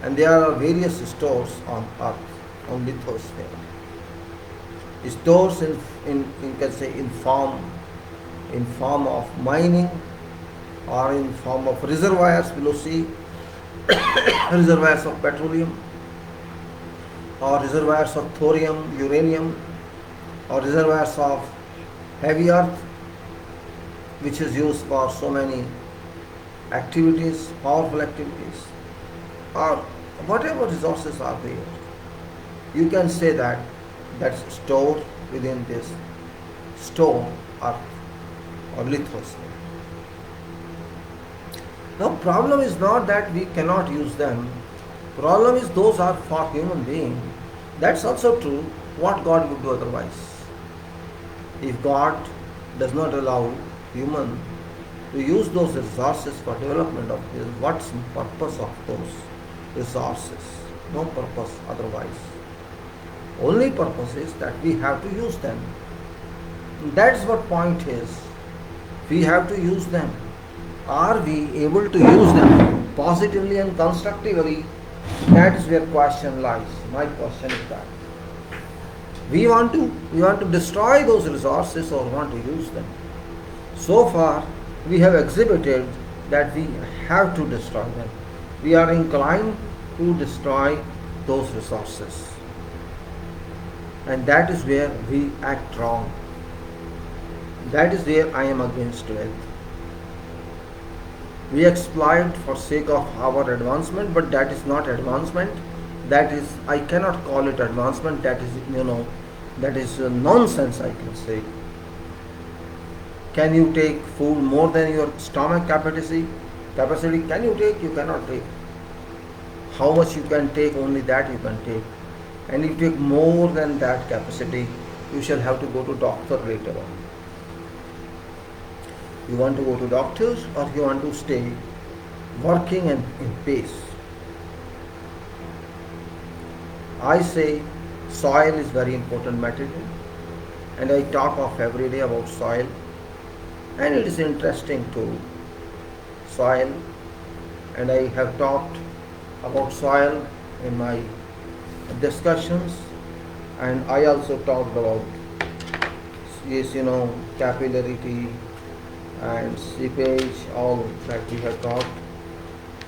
S1: and there are various stores on earth, on lithosphere. Stores in you can say in form of mining, or in form of reservoirs below sea, reservoirs of petroleum, or reservoirs of thorium, uranium, or reservoirs of heavy earth, which is used for so many activities, powerful activities, or whatever resources are there. You can say that that's stored within this stone earth or lithosphere. Now, problem is not that we cannot use them. Problem is those are for human being. That's also true. What God would do otherwise? If God does not allow human to use those resources for development of his, what's the purpose of those resources? No purpose otherwise. Only purpose is that we have to use them. That's what point is. We have to use them. Are we able to use them positively and constructively? That is where question lies. My question is that. We want to destroy those resources or want to use them. So far, we have exhibited that we have to destroy them. We are inclined to destroy those resources. And that is where we act wrong. That is where I am against wealth. We exploit for sake of our advancement, but that is not advancement. That is, I cannot call it advancement. That is, that is nonsense, I can say. Can you take food more than your stomach capacity? Can you take? You cannot take. How much you can take? Only that you can take. And if you take more than that capacity, you shall have to go to doctor later on. You want to go to doctors or you want to stay working and in peace? I say soil is very important material, and I talk of every day about soil, and it is interesting to soil, and I have talked about soil in my discussions, and I also talked about capillarity and seepage, all that we have talked.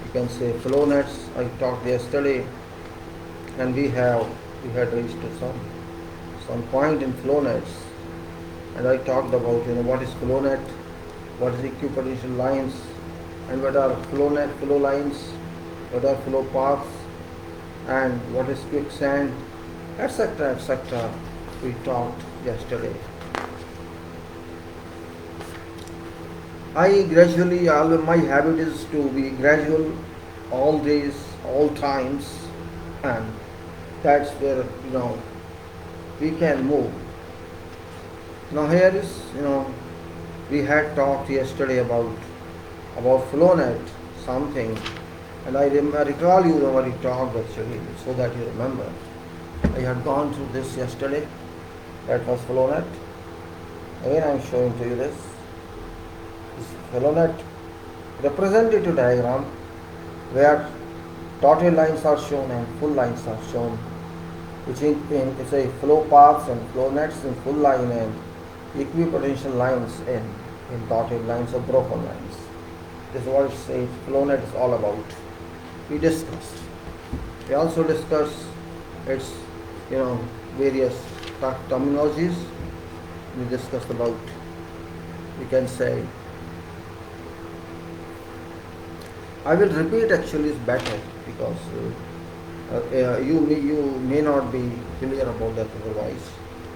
S1: You can say flow nets, I talked yesterday, and we had reached to some point in flow nets, and I talked about what is flow net, what is equipotential lines, and what are flow lines, what are flow paths, and what is quicksand, etc., etc. We talked yesterday. My habit is to be gradual all days, all times, and that's where we can move. Now here is we had talked yesterday about FlowNet something, and I recall you what we talked actually, so that you remember. I had gone through this yesterday. That was FlowNet. Again I am showing to you this. FlowNet representative diagram where dotted lines are shown and full lines are shown, which is a flow paths and flow nets in full line and equipotential lines in dotted lines or broken lines. This is what it says flow net is all about. We discussed. We also discussed its various terminologies. We discussed about, we can say, I will repeat actually is better because you may not be clear about that otherwise.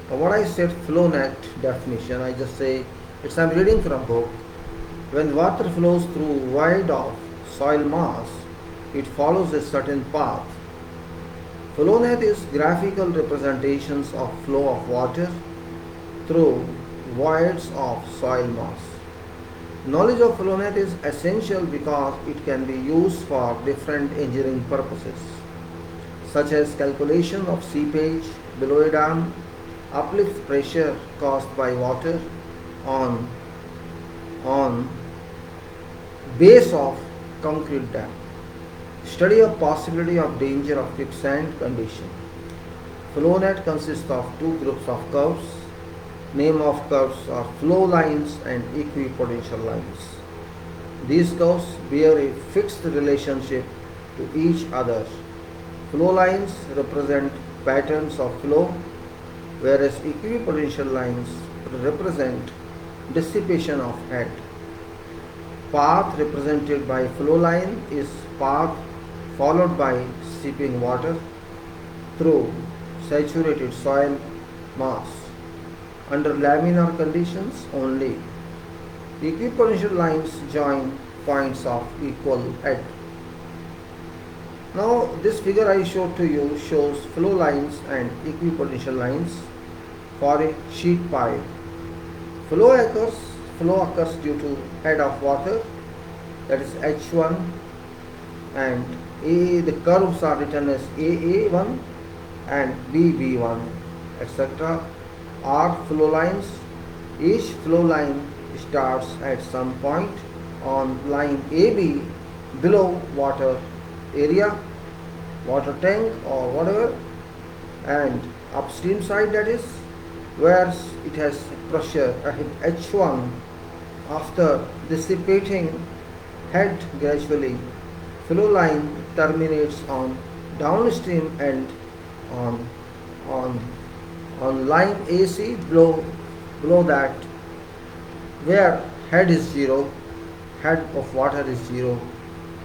S1: What I said flow net definition, I just say I'm reading from book. When water flows through void of soil mass, it follows a certain path. Flow net is graphical representations of flow of water through voids of soil mass. Knowledge of flow net is essential because it can be used for different engineering purposes, such as calculation of seepage below a dam, uplift pressure caused by water on base of concrete dam, study of possibility of danger of quicksand condition. Flow net consists of two groups of curves. Name of curves are flow lines and equipotential lines. These curves bear a fixed relationship to each other. Flow lines represent patterns of flow, whereas equipotential lines represent dissipation of head. Path represented by flow line is path followed by seeping water through saturated soil mass under laminar conditions only. Equipotential lines join points of equal head. Now this figure I showed to you shows flow lines and equipotential lines for a sheet pipe Flow occurs, flow occurs due to head of water, that is H1, and the curves are written as AA1 and BB1, etc. are flow lines. Each flow line starts at some point on line AB below water area, water tank or whatever, and upstream side, that is where it has pressure H1. After dissipating head gradually, flow line terminates on downstream end on on on line AC below that, where head is 0, head of water is 0.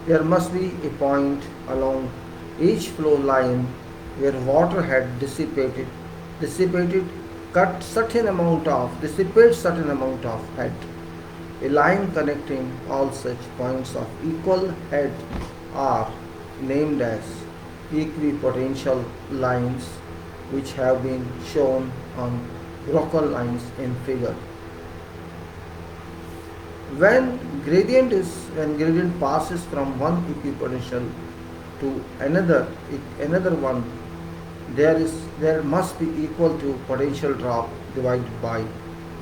S1: There must be a point along each flow line where water had dissipated dissipates certain amount of head. A line connecting all such points of equal head are named as equipotential lines, which have been shown on Rockwell lines in figure. When gradient passes from one equipotential to another one, there must be equal to potential drop divided by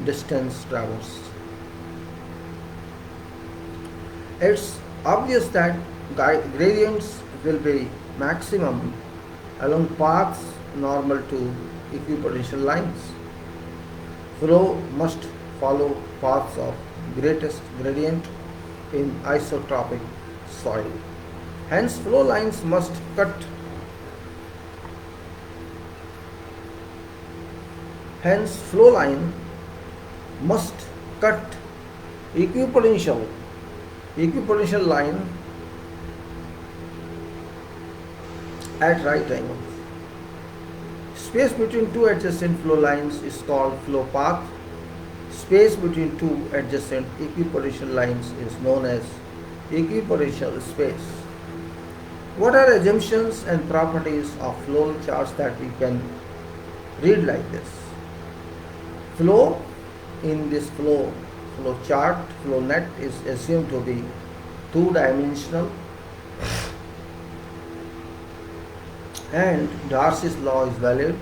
S1: distance traversed. It's obvious that gradients will be maximum along paths normal to equipotential lines. Flow must follow paths of greatest gradient in isotropic soil. Hence, flow lines must cut equipotential line at right angles. Space between two adjacent flow lines is called flow path. Space between two adjacent equipotential lines is known as equipotential space. What are assumptions and properties of flow charts that we can read like this? Flow in this flow chart, flow net is assumed to be two-dimensional, and Darcy's law is valid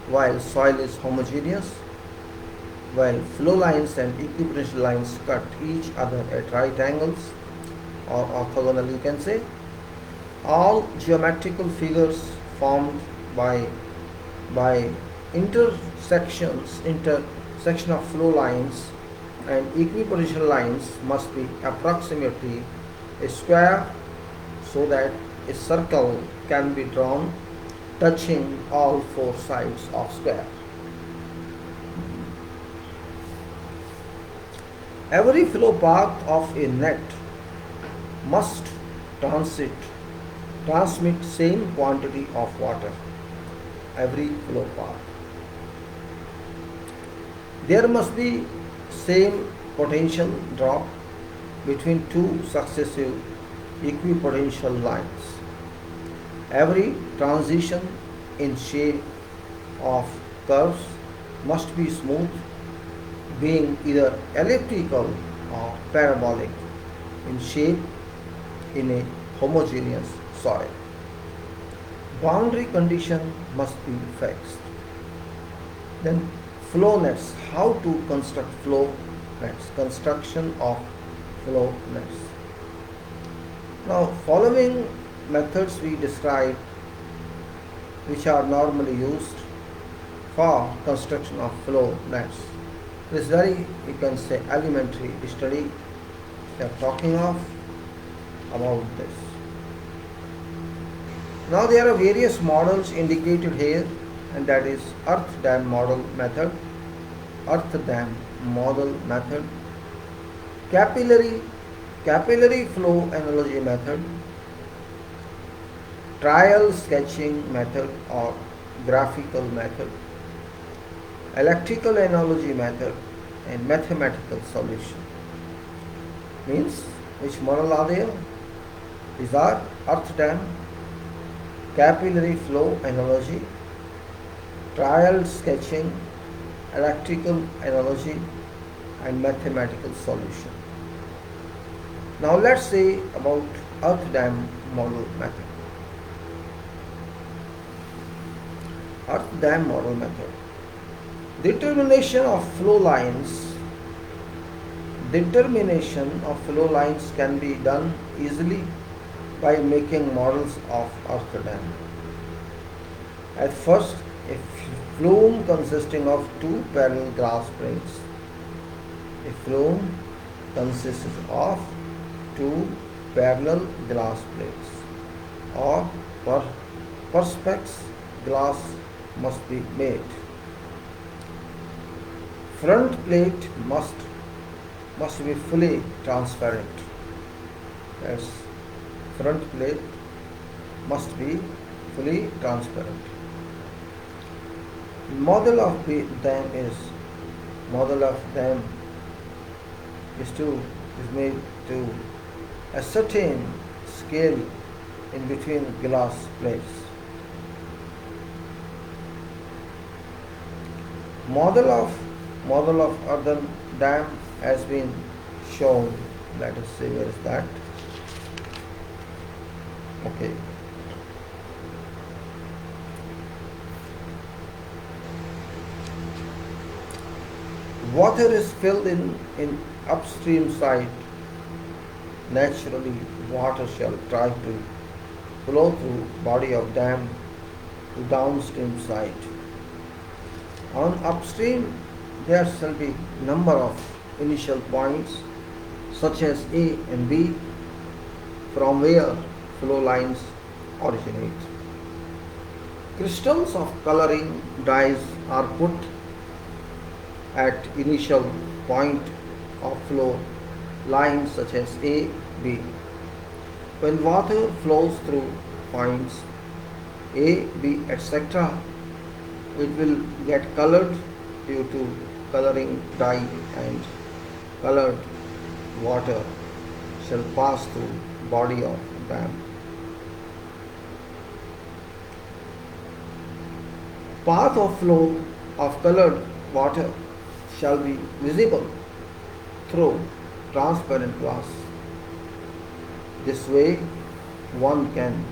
S1: while soil is homogeneous, while flow lines and equipotential lines cut each other at right angles or orthogonal, you can say. All geometrical figures formed by intersection of flow lines and equipotential lines must be approximately a square, so that a circle can be drawn touching all four sides of square. Every flow path of a net must transmit same quantity of water. Every flow path. There must be same potential drop between two successive equipotential lines. Every transition in shape of curves must be smooth, being either elliptical or parabolic in shape in a homogeneous soil. Boundary condition must be fixed. Then flow nets. How to construct flow nets? Construction of flow nets. Now, following methods we describe, which are normally used for construction of flow nets. This very, you can say, elementary study we are talking of about this. Now there are various models indicated here, and that is earth dam model method, capillary flow analogy method, trial sketching method or graphical method, electrical analogy method, and mathematical solution. Means, which model are there? These are earth dam, capillary flow analogy, trial sketching, electrical analogy, and mathematical solution. Now let's say about earth dam model method. Earth dam model method. Determination of flow lines. Determination of flow lines can be done easily by making models of earth dam. At first, a flume consisting of two parallel glass plates. A flume consists of two parallel glass plates, or perspex glass must be made. Front plate must be fully transparent. That's front plate must be fully transparent. Model of dam is made to ascertain scale in between glass plates. Model of earthen dam has been shown. Let us see where is that. Okay. Water is filled in upstream side. Naturally, water shall try to flow through body of dam to downstream side. On upstream, there shall be number of initial points such as A and B from where flow lines originate. Crystals of coloring dyes are put at initial point of flow lines such as A, B. When water flows through points A, B, etc., it will get colored due to coloring dye, and colored water shall pass through body of dam. Path of flow of colored water shall be visible through transparent glass. This way one can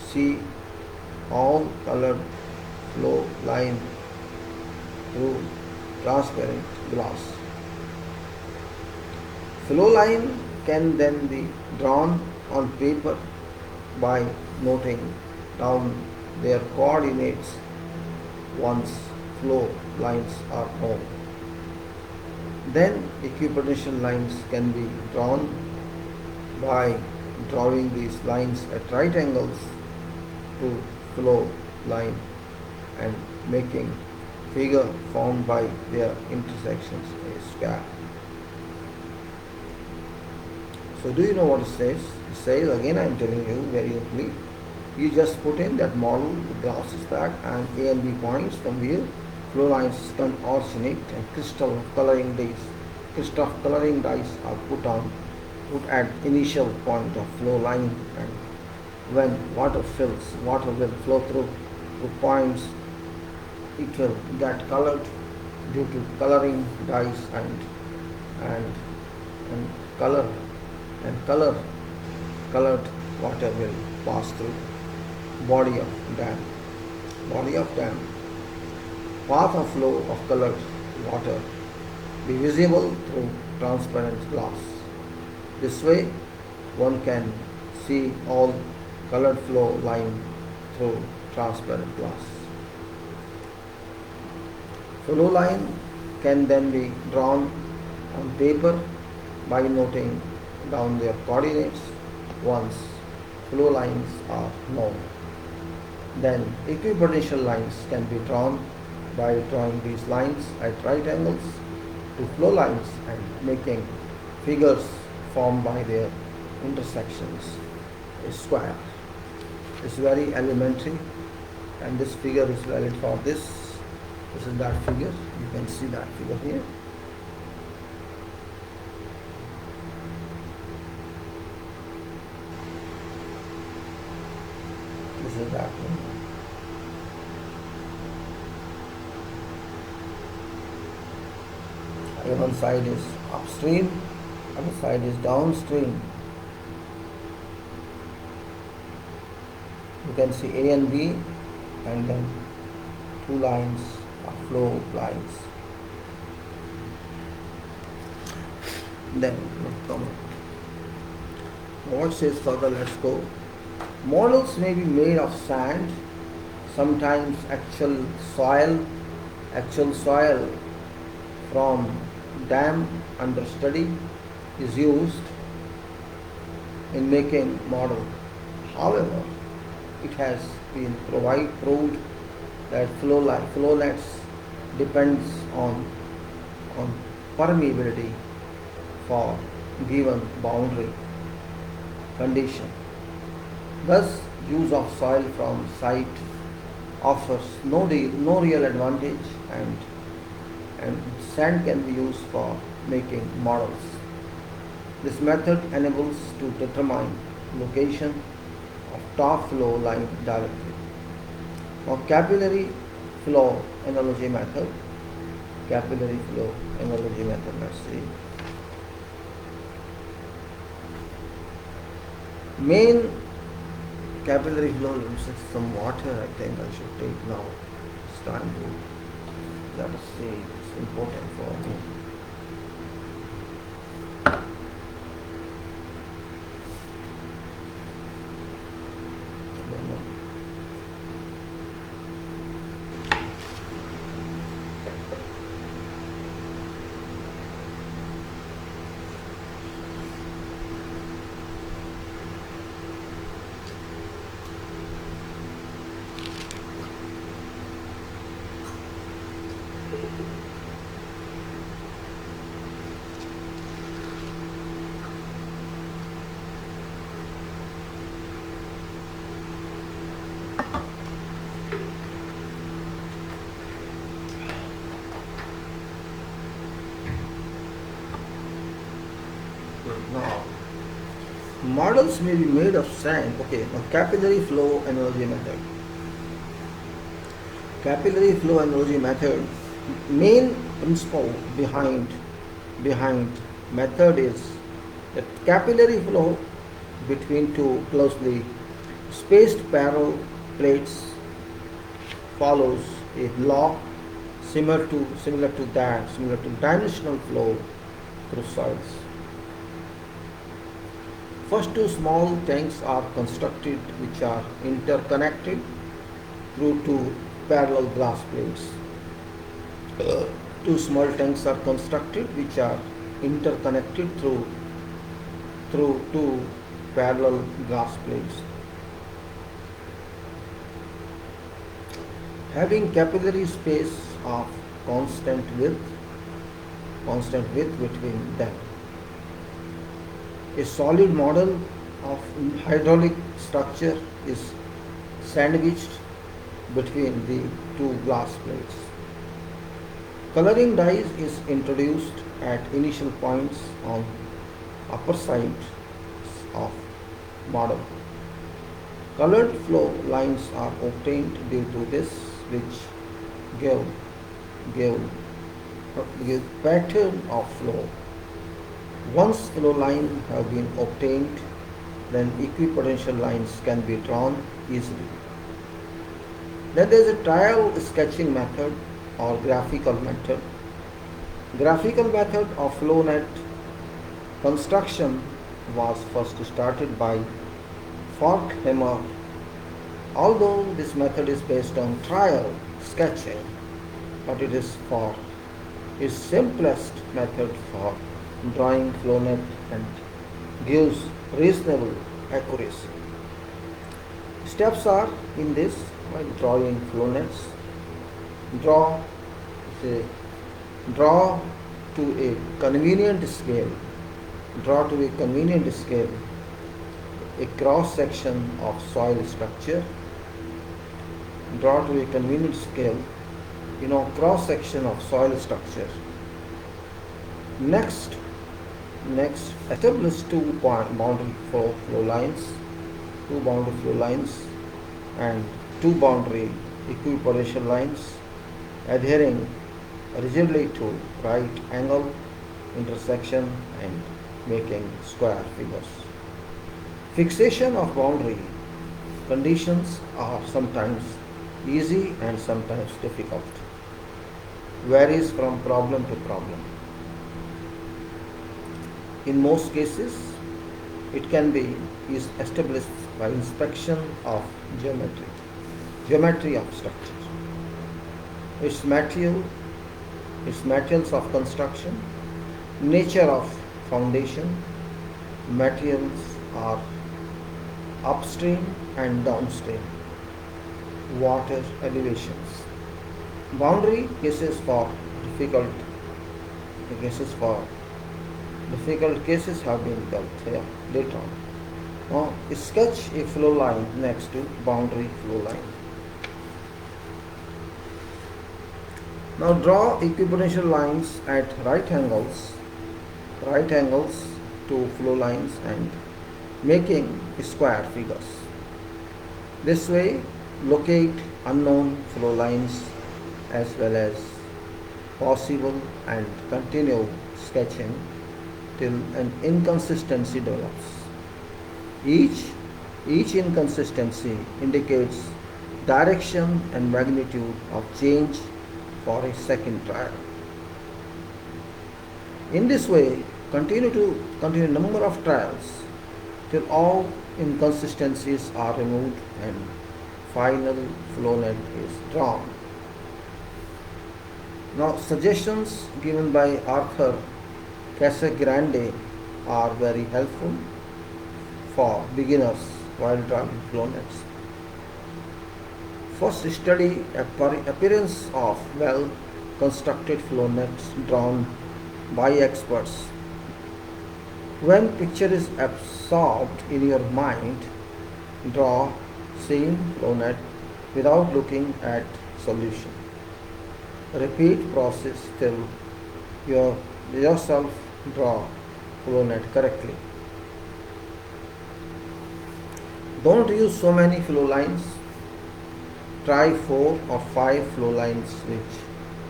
S1: see all colored flow line through transparent glass. Flow line can then be drawn on paper by noting down their coordinates once flow lines are known. Then equipotential lines can be drawn by drawing these lines at right angles to flow line and making figure formed by their intersections a square. So do you know what it says? It says, again I am telling you very simply, you just put in that model, the glass is that, and A and B points from where flow lines can originate, and crystal of coloring dyes are put at initial point of flow line, and when water fills, water will flow through points, it will get colored due to coloring dyes and colored water will pass through body of dam. Path of flow of colored water be visible through transparent glass. This way one can see all colored flow line through transparent glass. Flow line can then be drawn on paper by noting down their coordinates once flow lines are known. Then equipotential lines can be drawn by drawing these lines at right angles to flow lines and making figures formed by their intersections a square. It's very elementary, and this figure is valid for this. This is that figure. You can see that figure here. This is that one. one side is upstream, other side is downstream. You can see A and B, and then two lines are flow lines. Then what says further? Let's go. Models may be made of sand, sometimes actual soil from dam under study is used in making model. However, it has been proved that flow nets depends on permeability for given boundary condition. Thus, use of soil from site offers no real advantage, and sand can be used for making models. This method enables to determine location of top flow line directly. Now, capillary flow analogy method. Let's see. Main capillary flow, some water I think I should take now. It's time to, let us see, it's important for me. Now, models may be made of sand. Okay, now capillary flow analogy method. Capillary flow analogy method. Main principle behind method is that capillary flow between two closely spaced parallel plates follows a law similar to dimensional flow through soils. First, two small tanks are constructed which are interconnected through two parallel glass plates. Two small tanks are constructed which are interconnected through two parallel glass plates. Having capillary space of constant width between them. A solid model of hydraulic structure is sandwiched between the two glass plates. Coloring dyes is introduced at initial points on upper side of model. Colored flow lines are obtained due to this, which give pattern of flow. Once flow lines have been obtained, then equipotential lines can be drawn easily. Then there is a trial sketching method or graphical method. Graphical method of flow net construction was first started by Forkhammer. Although this method is based on trial sketching, but it is simplest method for drawing flow net and gives reasonable accuracy. Steps are in this while drawing flow nets. Draw to a convenient scale. A cross section of soil structure. Draw to a convenient scale, cross section of soil structure. Next, establish two boundary flow lines and two boundary equipotential lines adhering rigidly to right angle intersection and making square figures. Fixation of boundary conditions are sometimes easy and sometimes difficult. Varies from problem to problem. In most cases, it can be is established by inspection of geometry of structure, its material, its materials of construction, nature of foundation, materials are upstream and downstream, water elevations. Boundary difficult cases for difficult cases have been dealt here later on. Now sketch a flow line next to boundary flow line. Now draw equipotential lines at right angles to flow lines and making square figures. This way, locate unknown flow lines as well as possible and continue sketching till an inconsistency develops. Each inconsistency indicates direction and magnitude of change for a second trial. In this way, continue number of trials till all inconsistencies are removed and final flow net is drawn. Now, suggestions given by Arthur Casagrande are very helpful for beginners while drawing flow nets. First, study appearance of well-constructed flow nets drawn by experts. When picture is absorbed in your mind, draw same flow net without looking at solution. Repeat process till yourself draw flow net correctly. Don't use so many flow lines. Try 4 or 5 flow lines which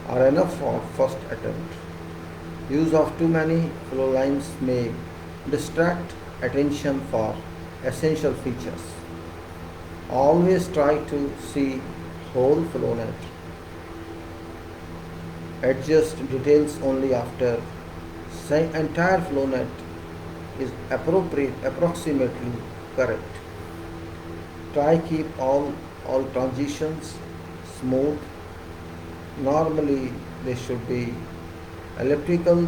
S1: are enough for first attempt. Use of too many flow lines may distract attention for essential features. Always try to see whole flow net. Adjust details only after entire flow net is approximately correct. Try keep all transitions smooth. Normally they should be elliptical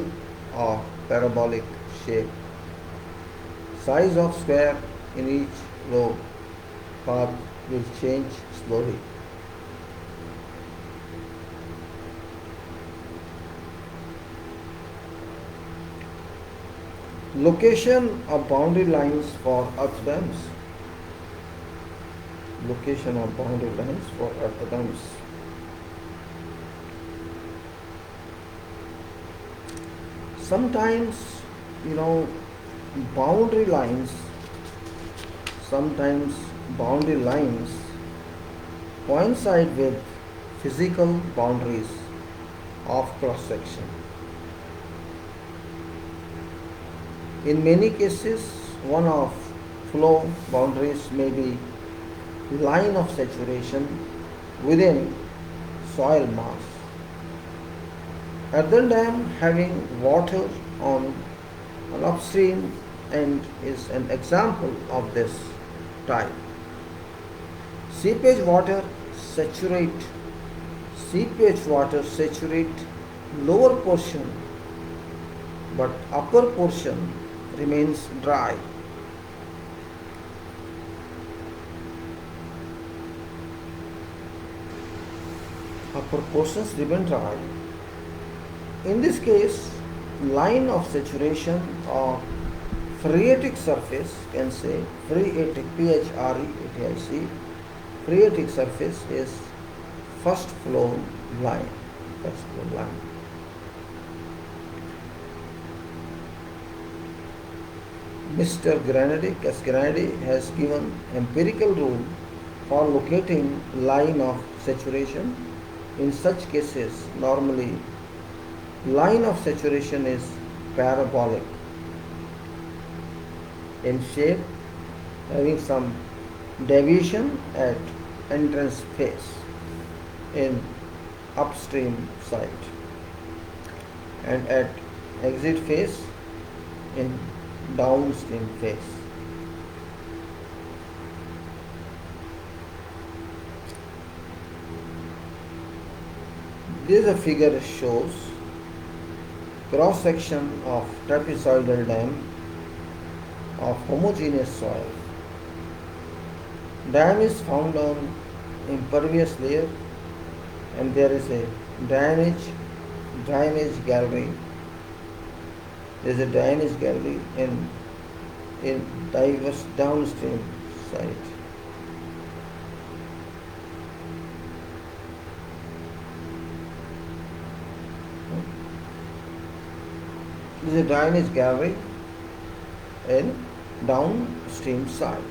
S1: or parabolic shape. Size of square in each flow path will change slowly. Location of boundary lines for earth dams. Location of boundary lines for earth dams. Sometimes, boundary lines coincide with physical boundaries of cross section. In many cases, one of flow boundaries may be line of saturation within soil mass. Earthen dam having water on an upstream end is an example of this type. Seepage water saturate lower portion, but upper portion remains dry. Upper portions remain dry. In this case, line of saturation or phreatic surface, can say phreatic, P-H-R-E-A-T-I-C, phreatic surface is first flow line. Mr. Casgranady has given empirical rule for locating line of saturation. In such cases, normally Line of saturation is parabolic in shape, having some deviation at entrance face in upstream side and at exit face in downstream face. This figure shows cross section of trapezoidal dam of homogeneous soil. Dam is found on impervious layer and there is a drainage gallery. There is a drainage gallery in diverse downstream side. This is a drainage gallery in downstream side.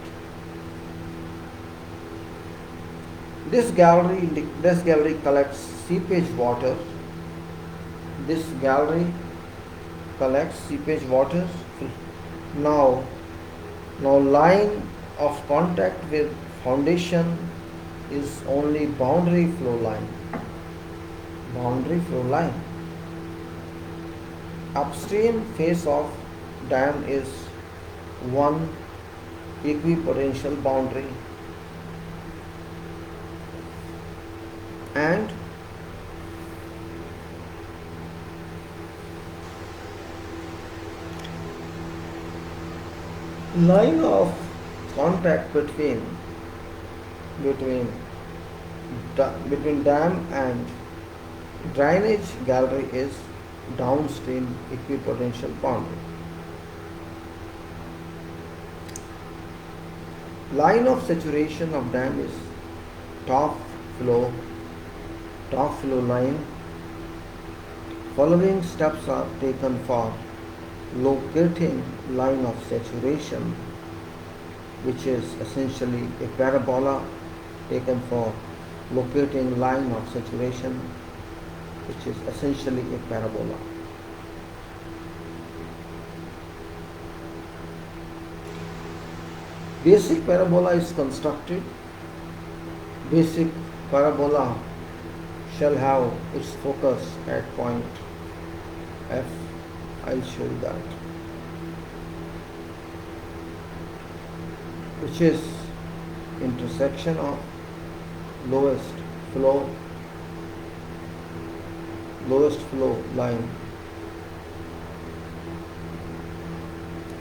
S1: This gallery collects seepage water. This gallery collects seepage water. Now line of contact with foundation is only boundary flow line. Upstream face of dam is one equipotential boundary and line of contact between dam and drainage gallery is downstream equipotential boundary. Line of saturation of dam is top flow line. Following steps are taken for locating line of saturation, which is essentially a parabola taken for locating line of saturation, which is essentially a parabola. Basic parabola is constructed. Basic parabola shall have its focus at point F. I'll show you that, which is intersection of lowest flow line,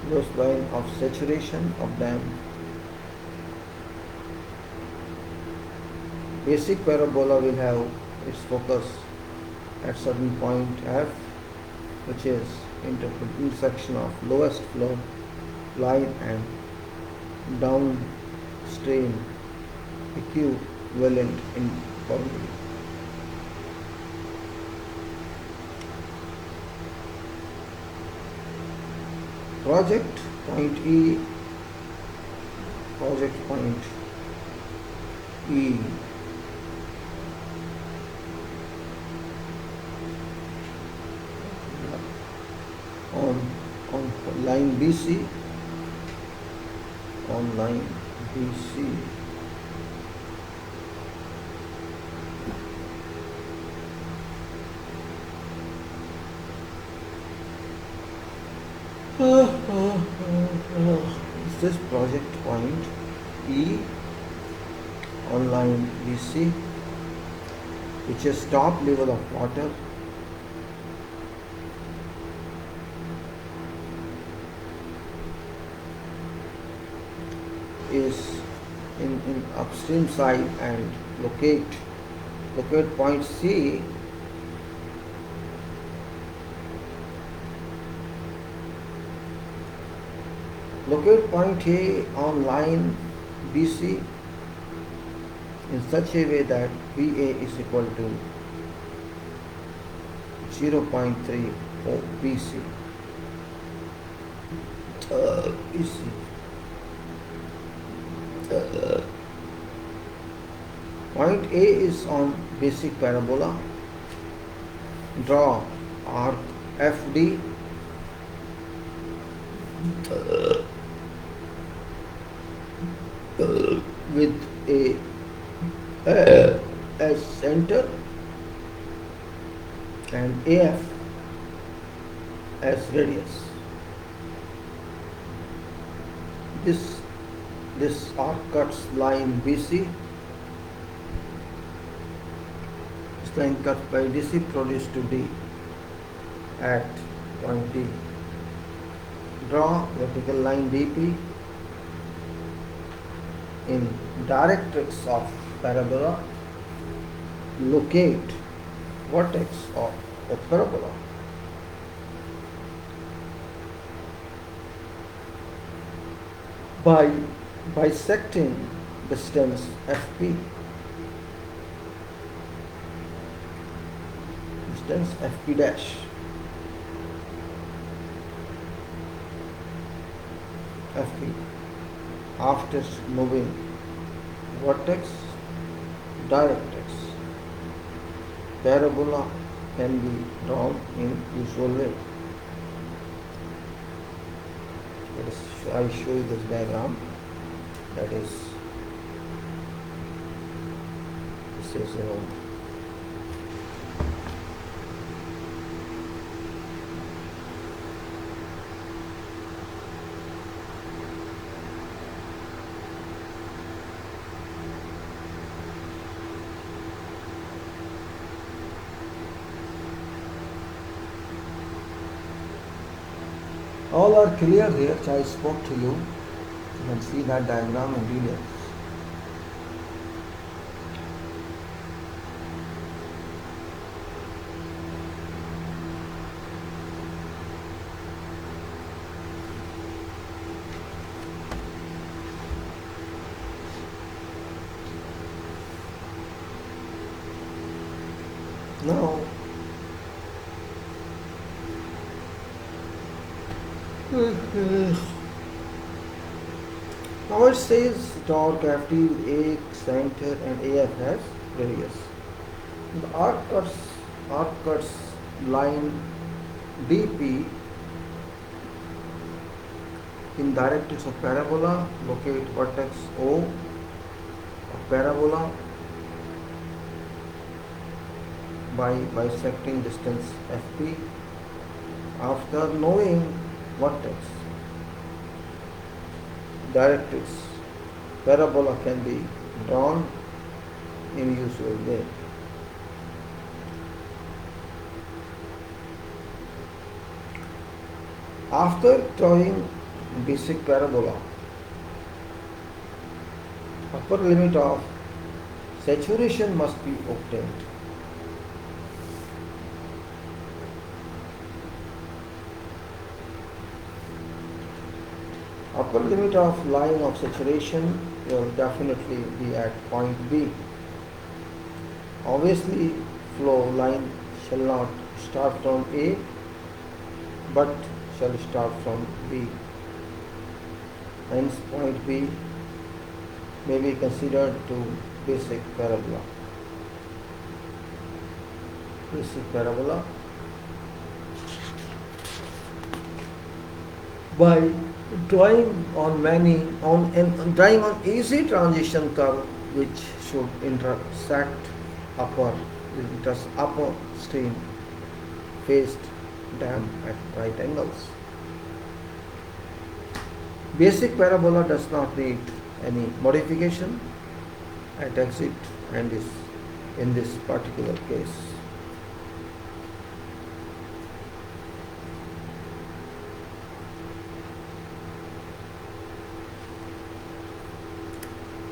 S1: lowest line of saturation of dam. Basic parabola will have its focus at certain point F, which is intersection of lowest flow line and downstream equivalent in boundary. Project point E on line BC, is this project point E on line BC, which is top level of water, is in upstream side, and locate point C locate point A on line BC in such a way that BA is equal to 0.3 BC. Point A is on basic parabola. Draw arc FD with a as center and AF as radius. This arc cuts line BC. This line cut by DC produced to D at point D. Draw vertical line DP in directrix of parabola. Locate vertex of a parabola. By bisecting distance FP. Distance FP dash. FP. After moving vertex, directrix, parabola can be drawn in usual way. I show you this diagram. That is, this is all are clear here, which I spoke to you. You can see that diagram in detail. Now, now it says torque FT with A center and AF has radius. The arc cuts line DP in directrix of parabola. Locate vertex O of parabola by bisecting distance FP. After knowing vertex, directrix, parabola can be drawn in usual way. After drawing basic parabola, upper limit of saturation must be obtained. Upper limit of line of saturation will definitely be at point B. Obviously, flow line shall not start from A, but shall start from B. Hence, point B may be considered to basic parabola. Basic parabola. By drawing on easy transition curve which should intersect upper stream faced dam at right angles. Basic parabola does not need any modification at exit and is in this particular case.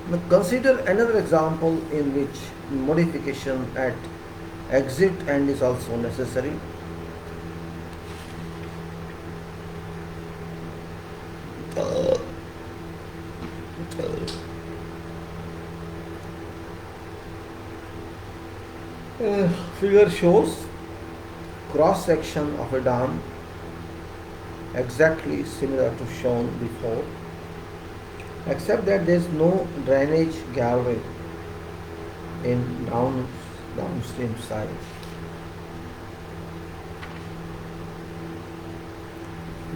S1: Now consider another example in which modification at exit end is also necessary. Figure shows cross section of a dam exactly similar to shown before, except that there is no drainage gallery in downstream side.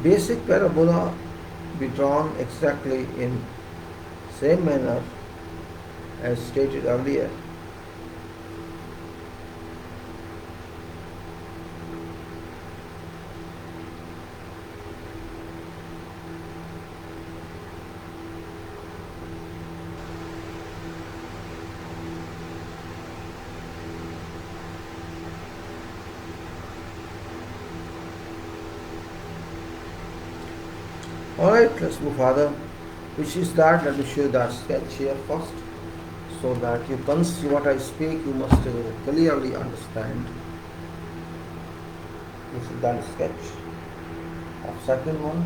S1: Basic parabola be drawn exactly in same manner as stated earlier. Alright, let's move further. Which is that? Let me show you that sketch here first, so that you can see what I speak. You must clearly understand. This is that sketch of second one.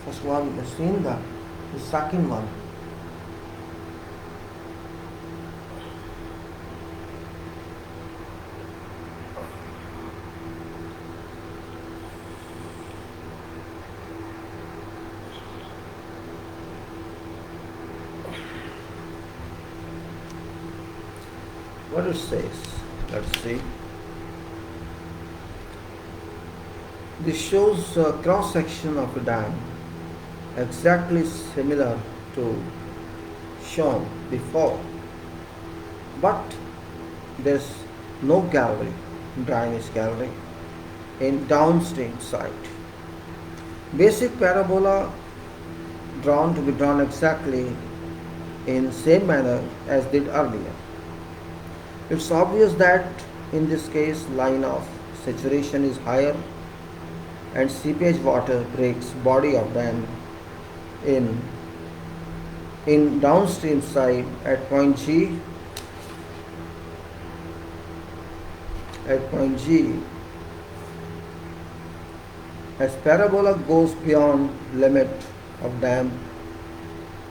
S1: First one you have seen that. The second one. What it says, let's see. This shows a cross section of a dam exactly similar to shown before, but there's no gallery, drainage gallery in downstream side. Basic parabola drawn to be drawn exactly in same manner as did earlier. It's obvious that in this case line of saturation is higher and seepage water breaks body of dam in downstream side at point G. As parabola goes beyond limit of dam,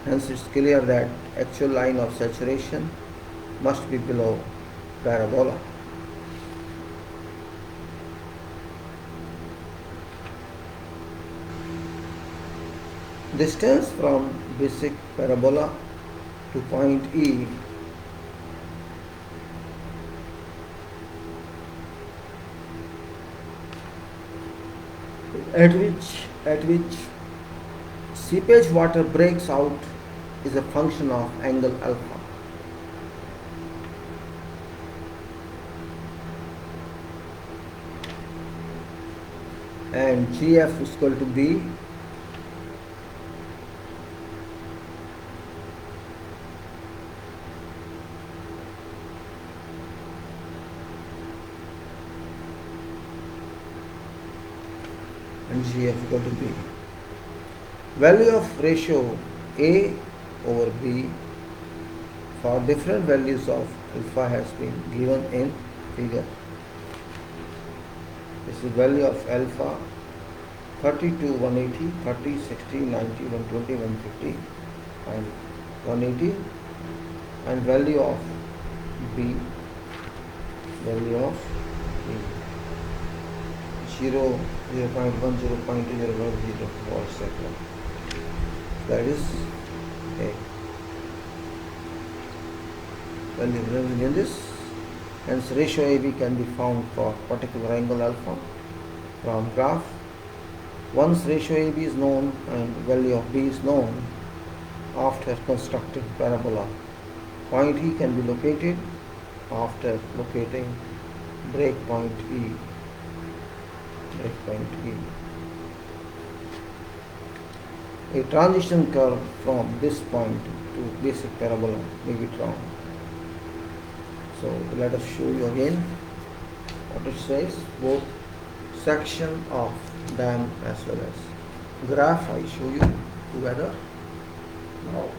S1: hence it's clear that actual line of saturation must be below parabola. Distance from basic parabola to point E at which seepage water breaks out is a function of angle alpha. And GF is equal to B and GF equal to B. Value of ratio A over B for different values of alpha has been given in figure. This is value of alpha 32, 180, 30, 60, 90, 120, 150 and 180, and value of B, 0, 0.1, 0.2, 0.04, etc. That is A. Value in this. Hence ratio AB can be found for particular angle alpha from graph. Once ratio AB is known and value of B is known, after constructing parabola, point E can be located after locating breakpoint E. A transition curve from this point to basic parabola may be drawn. So let us show you again what it says, both section of dam as well as graph. I show you together now.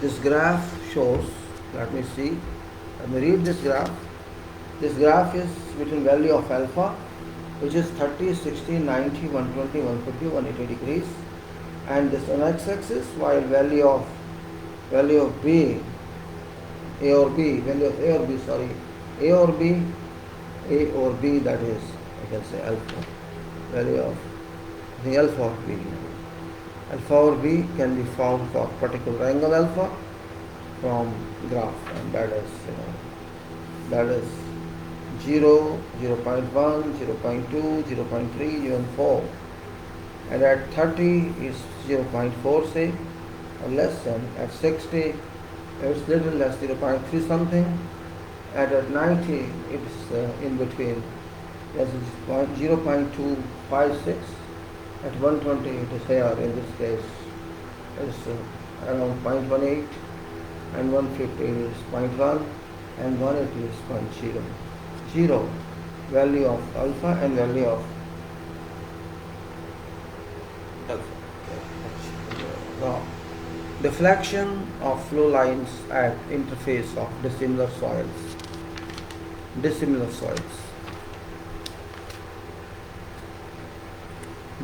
S1: This graph shows, let me read this graph. This graph is between value of alpha which is 30, 60, 90, 120, 150, 180 degrees, and this on x-axis, while value of B, A or B, value of A or B, sorry, A or B, that is, I can say alpha, value of the alpha of B. Alpha or B can be found for particular angle alpha from graph, and that is, that is 0, 0.1, 0.2, 0.3, even 4. And at 30 is 0.4, say, or less than. At 60 it's little less, 0.3 something. And at 90 it's in between, yes, it's 0.256. At 120 it is here, in this case it's around 0.18, and 150 is 0.1, and 180 is 0.0. 0 value of alpha and value of alpha. Now, deflection of flow lines at interface of dissimilar soils.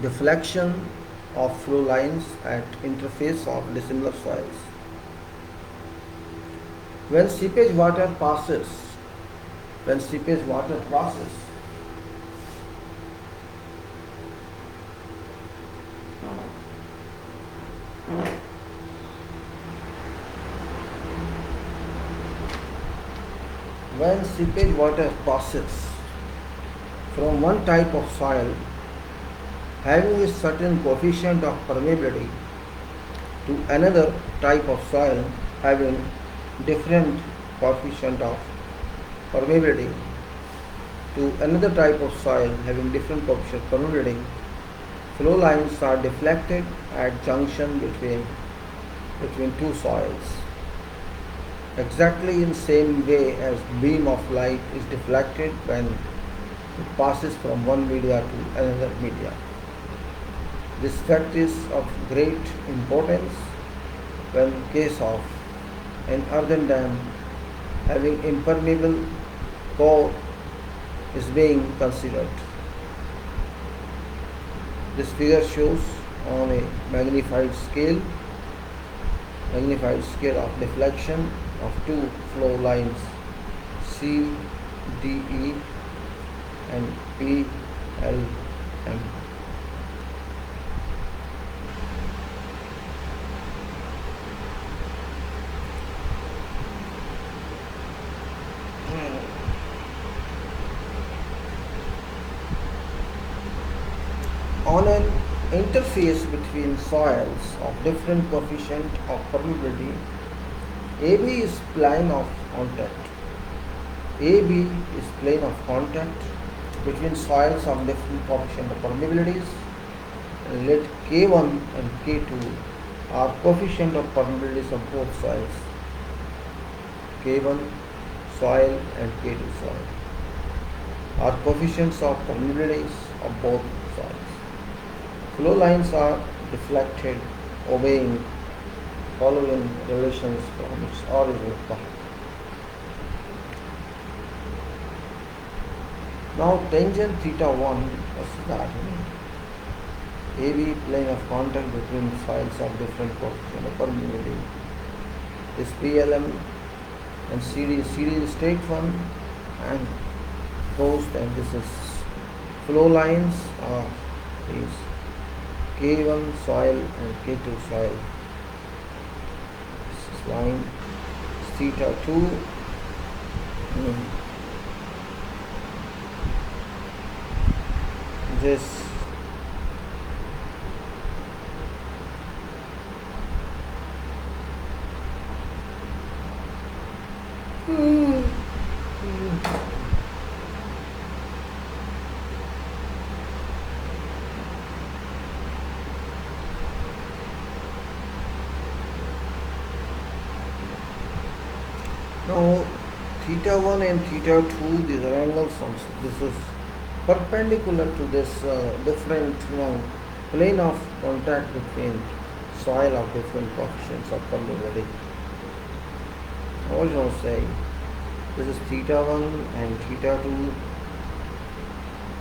S1: Deflection of flow lines at interface of dissimilar soils. When seepage water passes, when seepage water passes from one type of soil having a certain coefficient of permeability to another type of soil having different coefficient of permeability to another type of soil having different coefficient of permeability, flow lines are deflected at junction between two soils, exactly in same way as beam of light is deflected when it passes from one media to another media. This fact is of great importance when case of an earthen dam having impermeable core is being considered. This figure shows on a magnified scale of deflection of two flow lines C, D, E and P, L, M. On an interface between soils of different coefficient of permeability, AB is plane of contact. AB is plane of contact between soils of different coefficient of permeabilities. And let K1 and K2 are coefficient of permeabilities of both soils. K1 soil and K2 soil are coefficients of permeabilities of both soils. Flow lines are deflected obeying following relations from its original point. Now tangent theta1 is that AB plane of contact between soils of different coefficient of permeability is PLM, and CD is straight one and post, and this is flow lines are these K1 soil and K2 soil. This is line theta2 this now theta1 and theta2, these are angles. This is perpendicular to this different plane of contact between soil of different coefficients of permeability. I was going to say this is theta1 and theta2.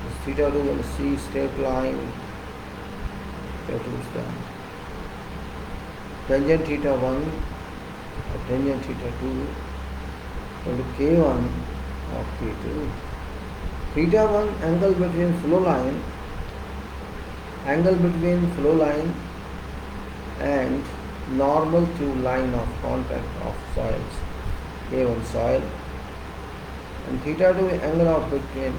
S1: This theta 2 and C straight line, theta 2 is there. Tangent theta 1 or tangent theta 2 equal to K1 of K2. Theta 1 angle between flow line and normal to line of contact of soils, K1 soil, and theta 2 angle between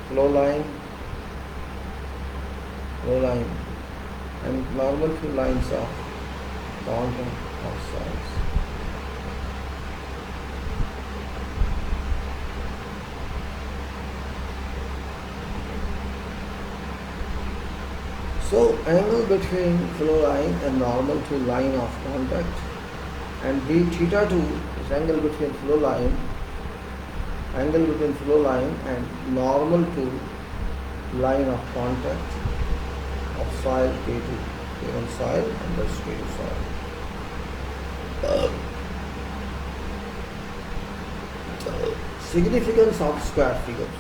S1: flow line and normal to lines of contact of soils. So angle between flow line and normal to line of contact, and d theta 2 is angle between flow line and normal to line of contact of soil K2, K1 soil and that's K2 soil. Significance of square figures.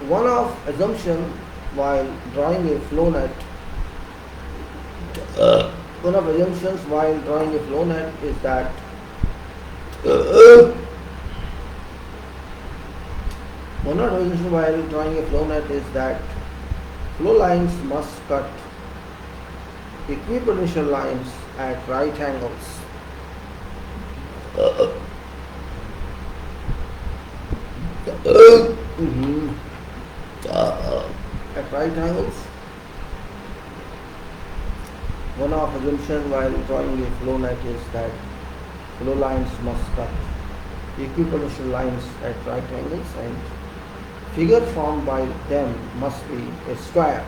S1: One of assumption while drawing a flow net is that flow lines must cut equipotential lines at right angles. At right angles. One of assumption while drawing a flow net is that flow lines must cut equipotential lines at right angles and figure formed by them must be a square.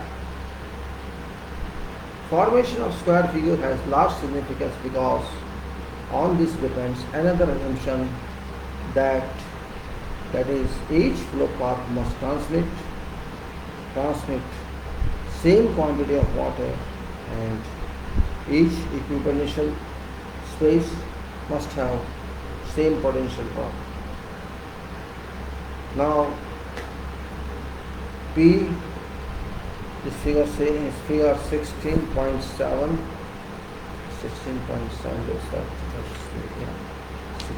S1: Formation of square figure has large significance because on this depends another assumption that is each flow path must transmit same quantity of water and each equipotential space must have same potential drop. Now P, this figure is figure 16.7. 16.7 is that? 16.7.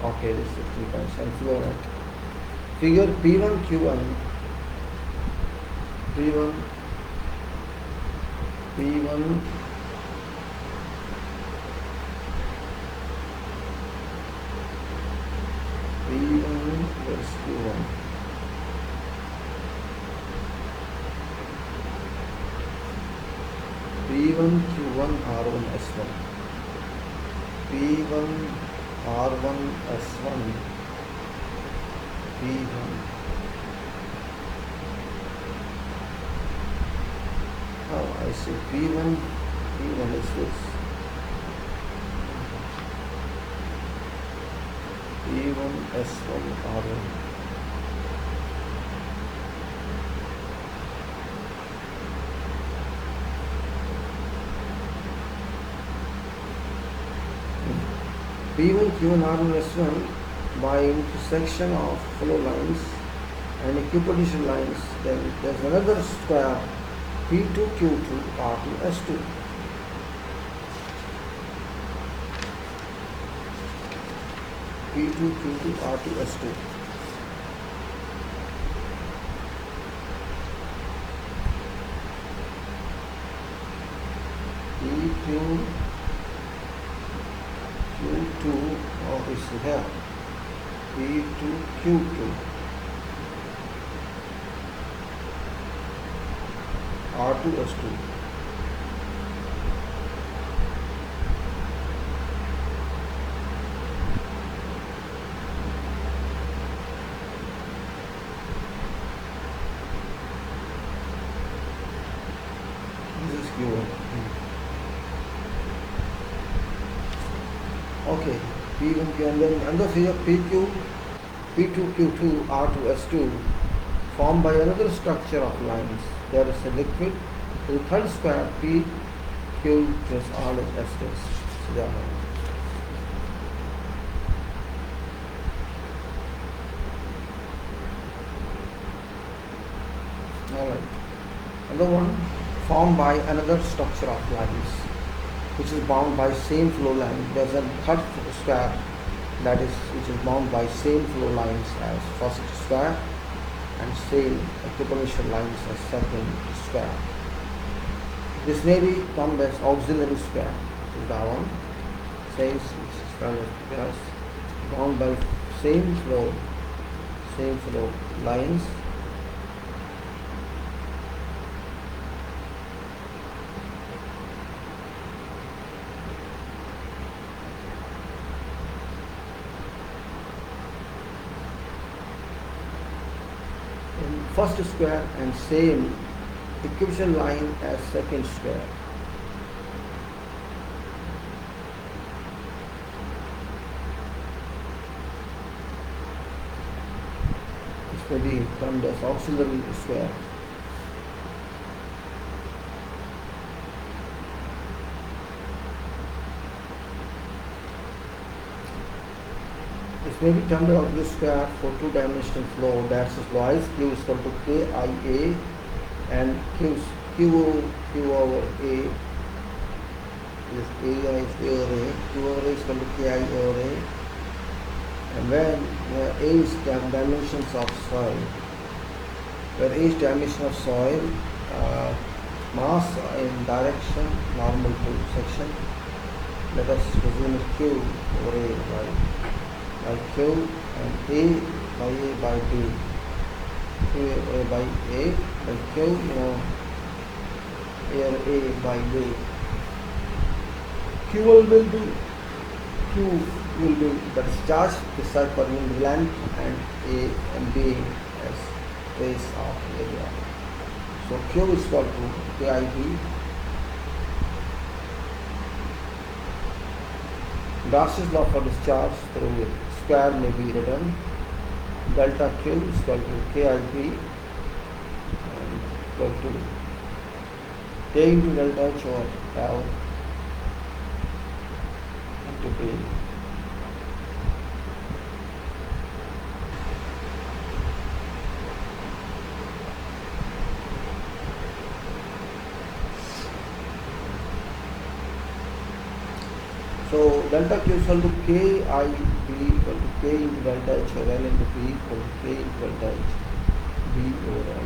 S1: Okay, this is 16.7. Figure P1 Q1. P1 plus Q1. P1 Q1 R1 S1. P1 R1 S1. P1. Oh, I see. P1 is this. P1 S1 R1. P1 Q1 R1 S1 by intersection of flow lines and equipotential lines, then there's another square P2 Q2 R2 S2. P2 Q2 R2 S2. P2 Q2 is here. P2 Q2 R2 S2. This is Q1. Okay, P1 Q and then another figure P2 Q2 R2 S2 formed by another structure of lines. There is a liquid to the third square P Q plus R is S dash. Alright. Another one formed by another structure of lines which is bound by same flow line. There is a third square that is which is bound by same flow lines as first square and same exponential lines as second square. This may be termed as auxiliary square. This is that one. Says because bound by same flow lines. First square and same equation line as second square. This may be termed as auxiliary square. This may be termed as auxiliary square for two-dimensional flow. That's flow is Q is equal to KIA and Q over A is A is A over A. Q over A is equal to KI over A. And when A is dimensions of soil, where A is dimension of soil, mass in direction normal to section, let us presume Q over A by Q and A by B. Q by A by Q, here A by B. Q will be the discharge discharge per unit length and A and B as base of area. So Q is equal to KIB. Darcy's law for discharge through square may be written. Delta Q is equal to KIB and equal to K into delta H over L into B. So delta Q is equal to KIB equal to K into delta H over L into B equal to K into delta H B over L.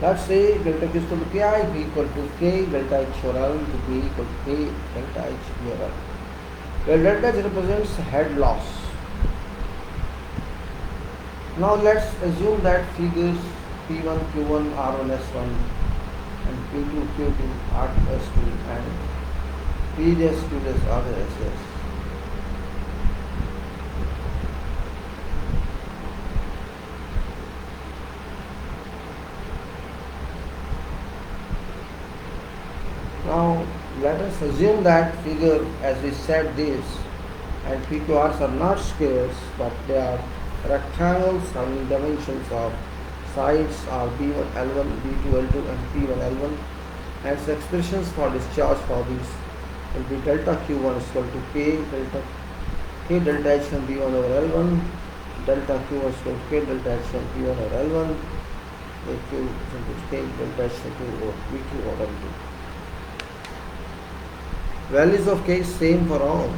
S1: Let's say delta Q is equal to KIB equal to K delta H over L into B equal to K delta H B over L. Where delta H represents head loss. Now let's assume that figures P1, Q1, R1, S1 and P2, Q2, R2, S2 and P dash, Q dash, R dash, S. Now let us assume that figure, as we said, this and PQRs are not squares but they are rectangles having dimensions of sides are B1 L1, B2 L2 and P1 L1. Hence expressions for discharge for these will be delta Q1 is equal to K delta H from B1 over L1, delta Q1 is equal to K delta H from B1 over L1, Q is equal to K delta H from B2 over L2. Values of K is same for all.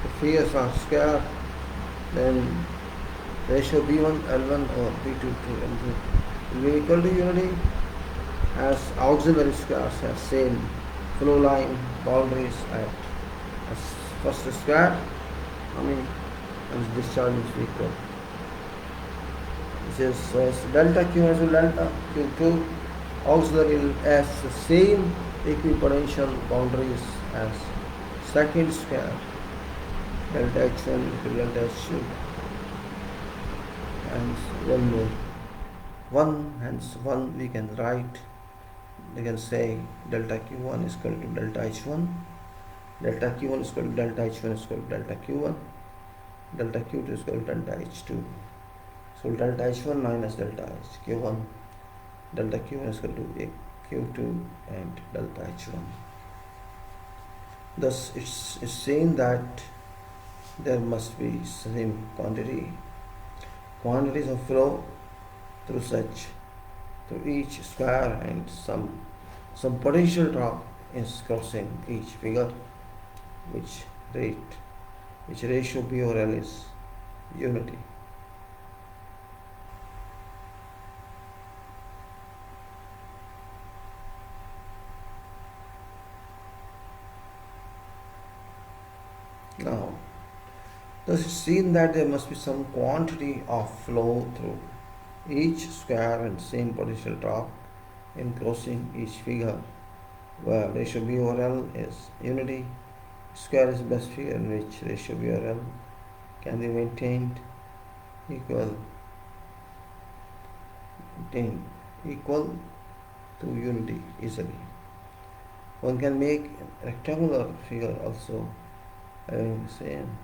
S1: If figures are square, then ratio B1 L1 or B2 to L2 will be equal to unity, as auxiliary squares have same flow line boundaries at as first square. And discharge is equal. This is delta Q as delta Q2 auxiliary as the same equipotential boundaries as second square delta H1 to delta H2 and one more. 1, hence 1 we can write, we can say delta Q1 is equal to delta H1, delta Q1 is equal to delta H1 is equal to delta Q1, delta Q2 is equal to delta H2. So delta H1 minus delta Q1, delta Q1 is equal to Q2 and delta H1. Thus it's saying that there must be same quantities of flow through each square, and some potential drop is crossing each figure, which ratio P over L is unity. Now, thus it's seen that there must be some quantity of flow through each square and same potential drop in crossing each figure, where ratio B over L is unity. Square is the best figure in which ratio B over L can be maintained equal to unity easily. One can make a rectangular figure also having the same.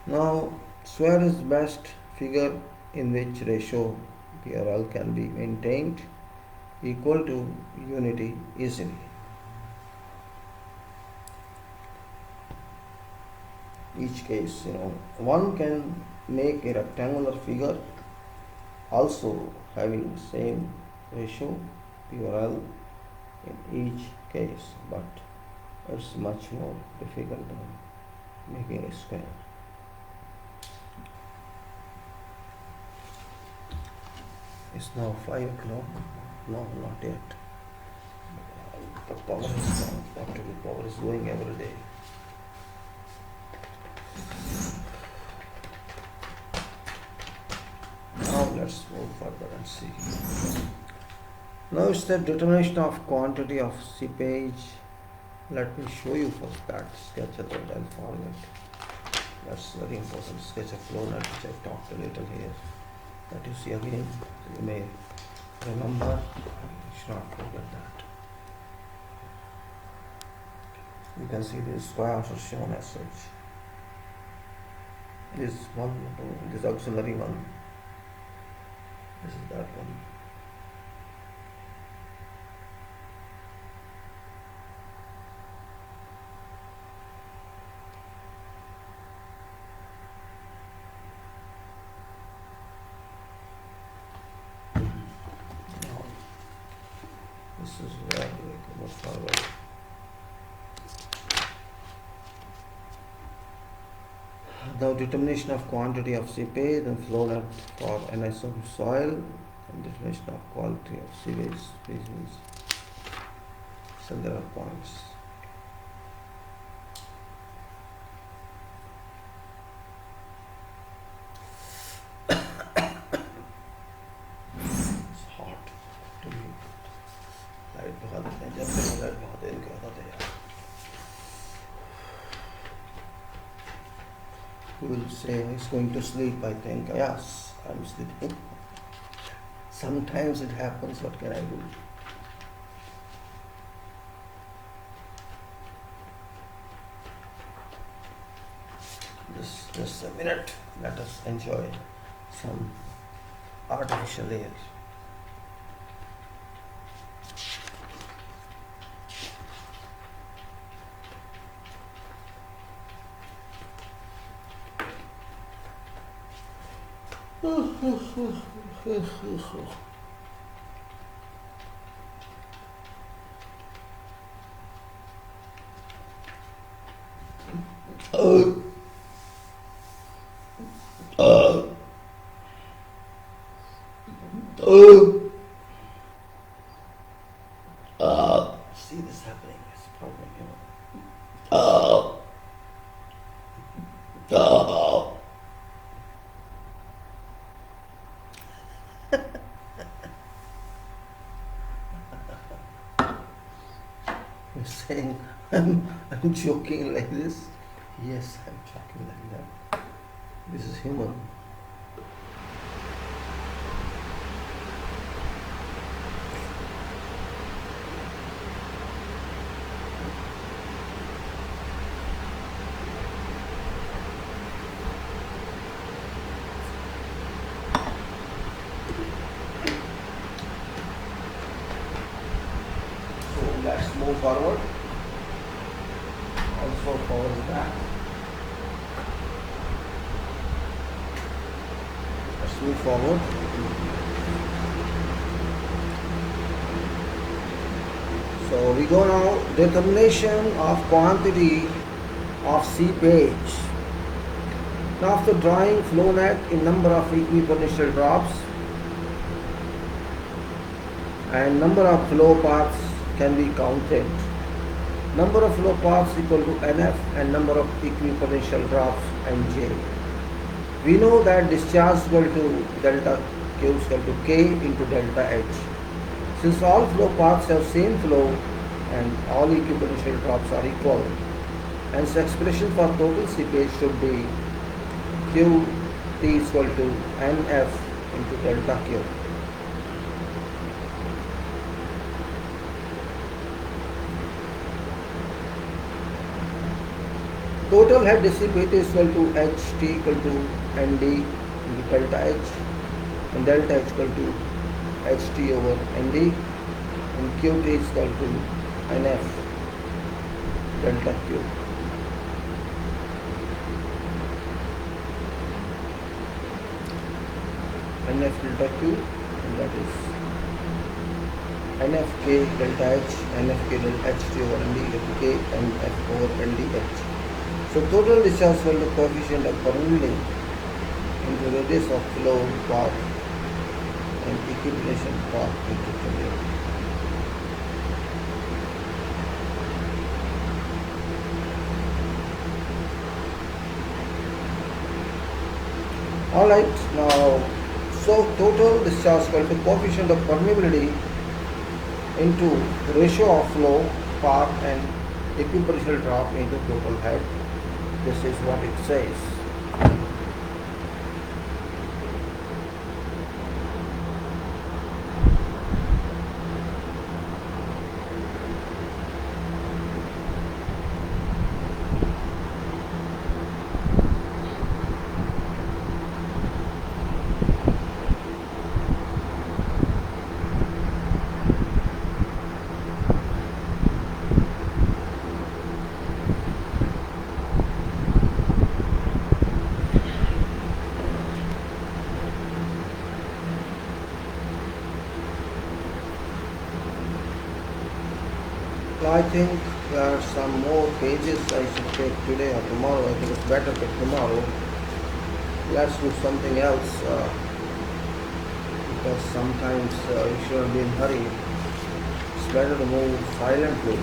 S1: Now, square is best figure in which ratio P over L can be maintained equal to unity easily. Each case, one can make a rectangular figure also having same ratio P over L in each case, but it's much more difficult than making a square. It's now 5 o'clock. No, not yet. The power is gone. Actually, power is going every day. Now let's move further and see. Now it's the determination of quantity of seepage. Let me show you first that sketch, otherwise I'll forget. That's very important sketch of flow net which I talked a little here. That you see again, you may remember, you should not forget that. You can see these squares are shown as such. This one, this auxiliary one, this is that one. This is where we can move forward. Now determination of quantity of seepage and flow net for anisotropy soil, and determination of quality of sewage species. So there are points. It's hot to me. Light बहुत है, जब से light बहुत है इनके होता है. Who will say he's going to sleep? I think yes, I'm sleeping. Sometimes it happens. What can I do? Just a minute. Let us enjoy some artificial air. See this happening, it's a problem, You're saying I'm joking like this? Yes, I'm joking like that. This is human. So let's move forward. Also forward back. Let's move forward. So we go now, determination of quantity of seepage. Now after drawing flow net in number of equipotential drops and number of flow paths can be counted. Number of flow paths equal to NF and number of equipotential drops NJ. We know that discharge equal to delta Q is equal to K into delta H. Since all flow paths have same flow and all equipotential drops are equal, hence expression for total seepage should be Q T is equal to NF into delta Q. Total head dissipated is equal to HT equal to ND into delta H, and delta H equal to HT over ND, and QT is equal to NF delta Q. NF delta Q, and that is NFK delta H, NFK delta HT over ND equal to K, NF over NDH. So total discharge equal to coefficient of permeability into radius of flow path and equipotential path into permeability. Alright, now so total discharge equal to coefficient of permeability into ratio of flow path and equipotential drop into total head. This is what it says. I think there are some more pages I should take today or tomorrow. I think it's better for tomorrow. Let's do something else because sometimes you shouldn't be in a hurry. It's better to move silently.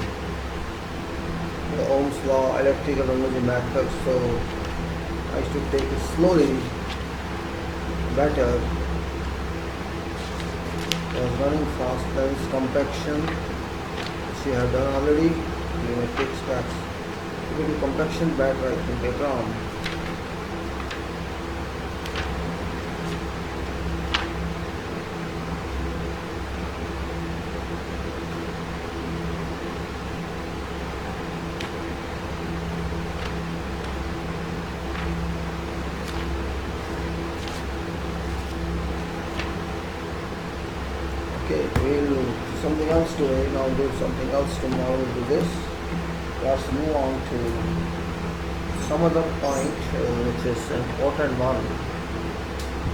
S1: The Ohm's law, electrical energy method, so I should take it slowly. Better. I was running fast, lens compaction. You have done already, you may take steps. You will do compaction better, I think, later on. Okay, we'll do something else today, now do something else tomorrow, we'll do this. Let's move on to some other point which is an important one.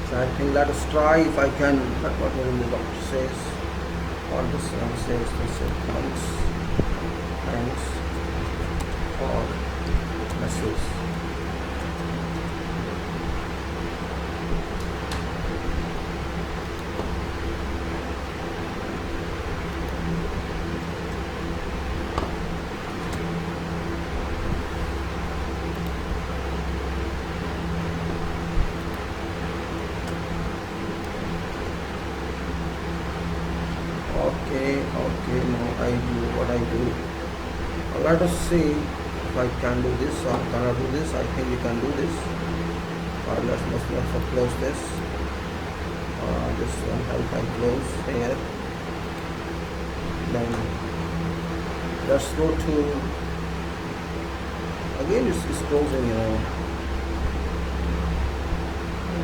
S1: So I think let us try if I can, whatever the doctor says, what this one says, this is thanks for message. Okay, now I do what I do. Let us see if I can do this or cannot do this. I think we can do this. Let's close this. This one I can close here. Then let's go to, again it's closing,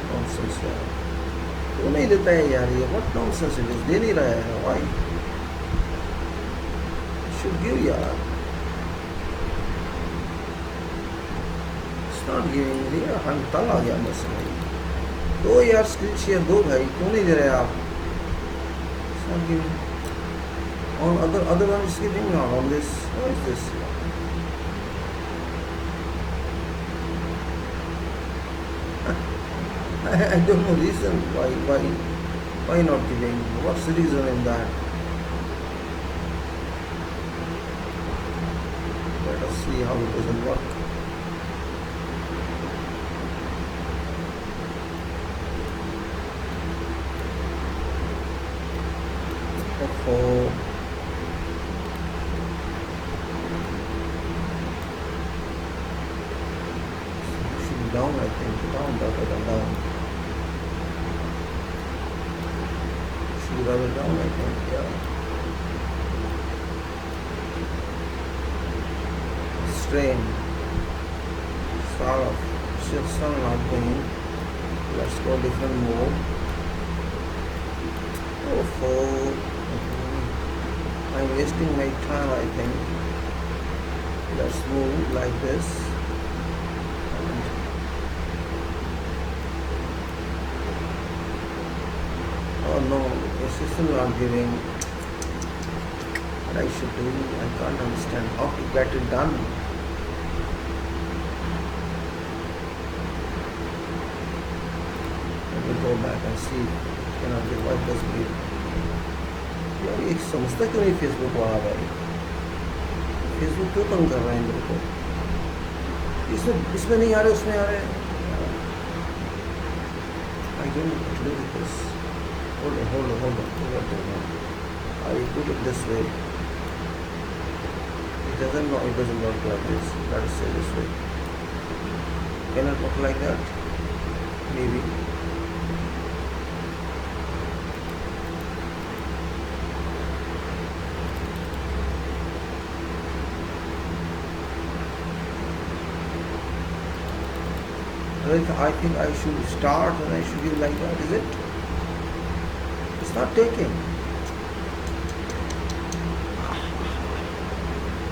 S1: nonsense यार, क्यों नहीं देता है यार ये, what nonsense it is, दे नहीं रहा है, why should give यार, it's not giving me, हम तल आ गया बस भाई, दो यार स्क्रीन शेयर दो भाई, क्यों नहीं दे रहे आप, it's not giving, on other one is giving, not on this, what is this? I don't know reason why not giving. What's the reason in that? Let us see how it doesn't work. Oh, should be down, I think. Down. Rather down, I think, yeah. Strain. Sort of. Shifts are not going. Let's go different mode. Oh, I'm wasting my time, I think. Let's move like this. Oh no, this is still not giving what I should do. I can't understand how to get it done. Let me go back and see. Cannot be what does it. यार ये समझता क्यों नहीं Facebook वाला भाई, Facebook क्यों तंग कर रहा है मेरे को, इसमें नहीं आ रहे, उसमें आ रहे. I don't know what to do with this. Hold on. I put it this way. It doesn't work like this. Let us say this way. Can it work like that? Maybe. I think I should start and I should give like that, is it? It's not taking.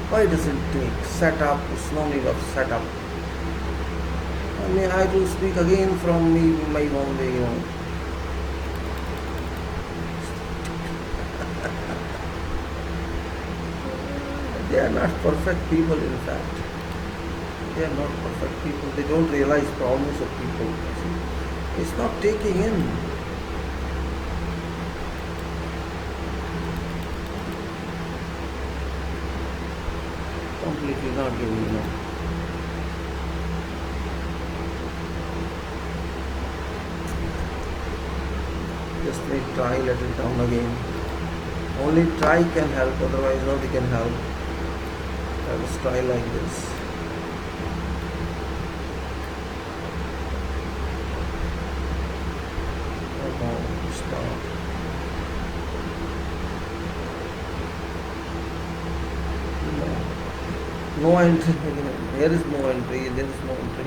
S1: Why does it take? Setup, it's no need of setup. I mean, I have to speak again from my own way, They are not perfect people, in fact. They are not perfect people. They don't realize problems of people. It's not taking in. Completely not giving, Just try, let it down again. Only try can help, otherwise nobody can help. Let us try like this. Start. No entry. There is no entry. There is no entry.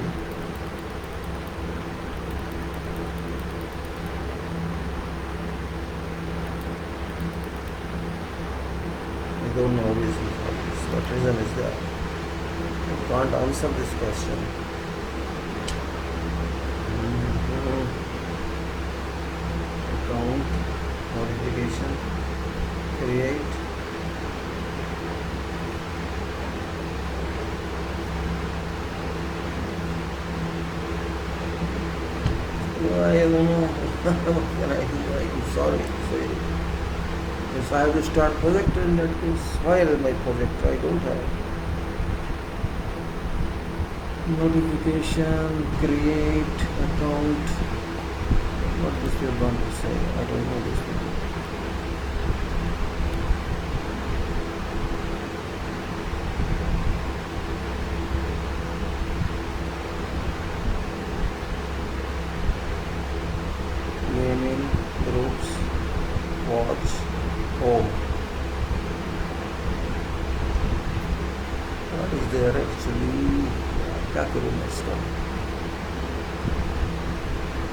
S1: I don't know reason for this. What reason is there? I can't answer this question. Account, modification, create. I don't know. What can I do? I'm sorry. If I have to start project, in that case, where is my project? I don't have. Notification, create, account. What this we are going to say? I don't know this one. share actually. क्या करूँ मैं इसका?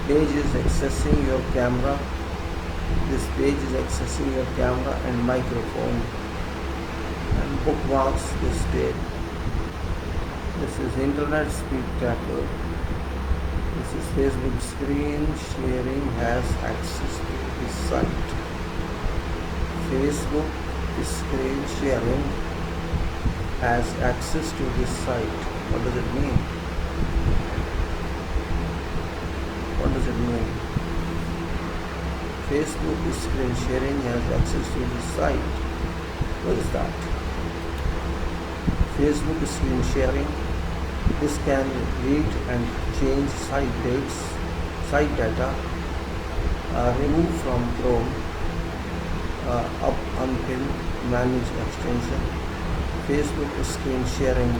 S1: Page is accessing your camera. This page is accessing your camera and microphone and bookmarks this page. This is internet speed tracker. This is Facebook screen sharing has access to this site. Facebook screen sharing has access to this site. What does it mean? What does it mean? Facebook screen sharing has access to this site. What is that? Facebook screen sharing. This can read and change site dates, site data, remove from Chrome, up until manage extension. Facebook screen sharing.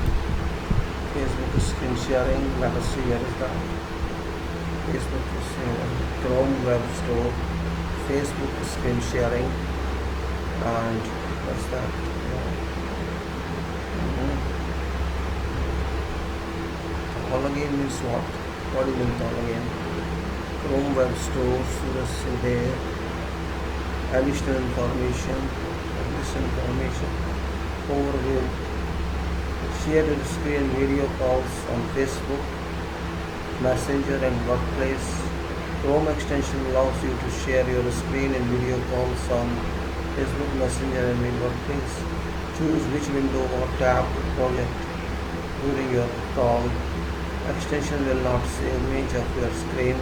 S1: Facebook screen sharing. Let us see where is that. Facebook is Chrome Web Store. Facebook screen sharing. And what's that? All again means what? What do you mean all again? Chrome Web Store. So let's see there. Additional information. Overview. Share screen video calls on Facebook, Messenger and Workplace. Chrome extension allows you to share your screen and video calls on Facebook, Messenger and Workplace. Choose which window or tab to project during your call. Extension will not save image of your screen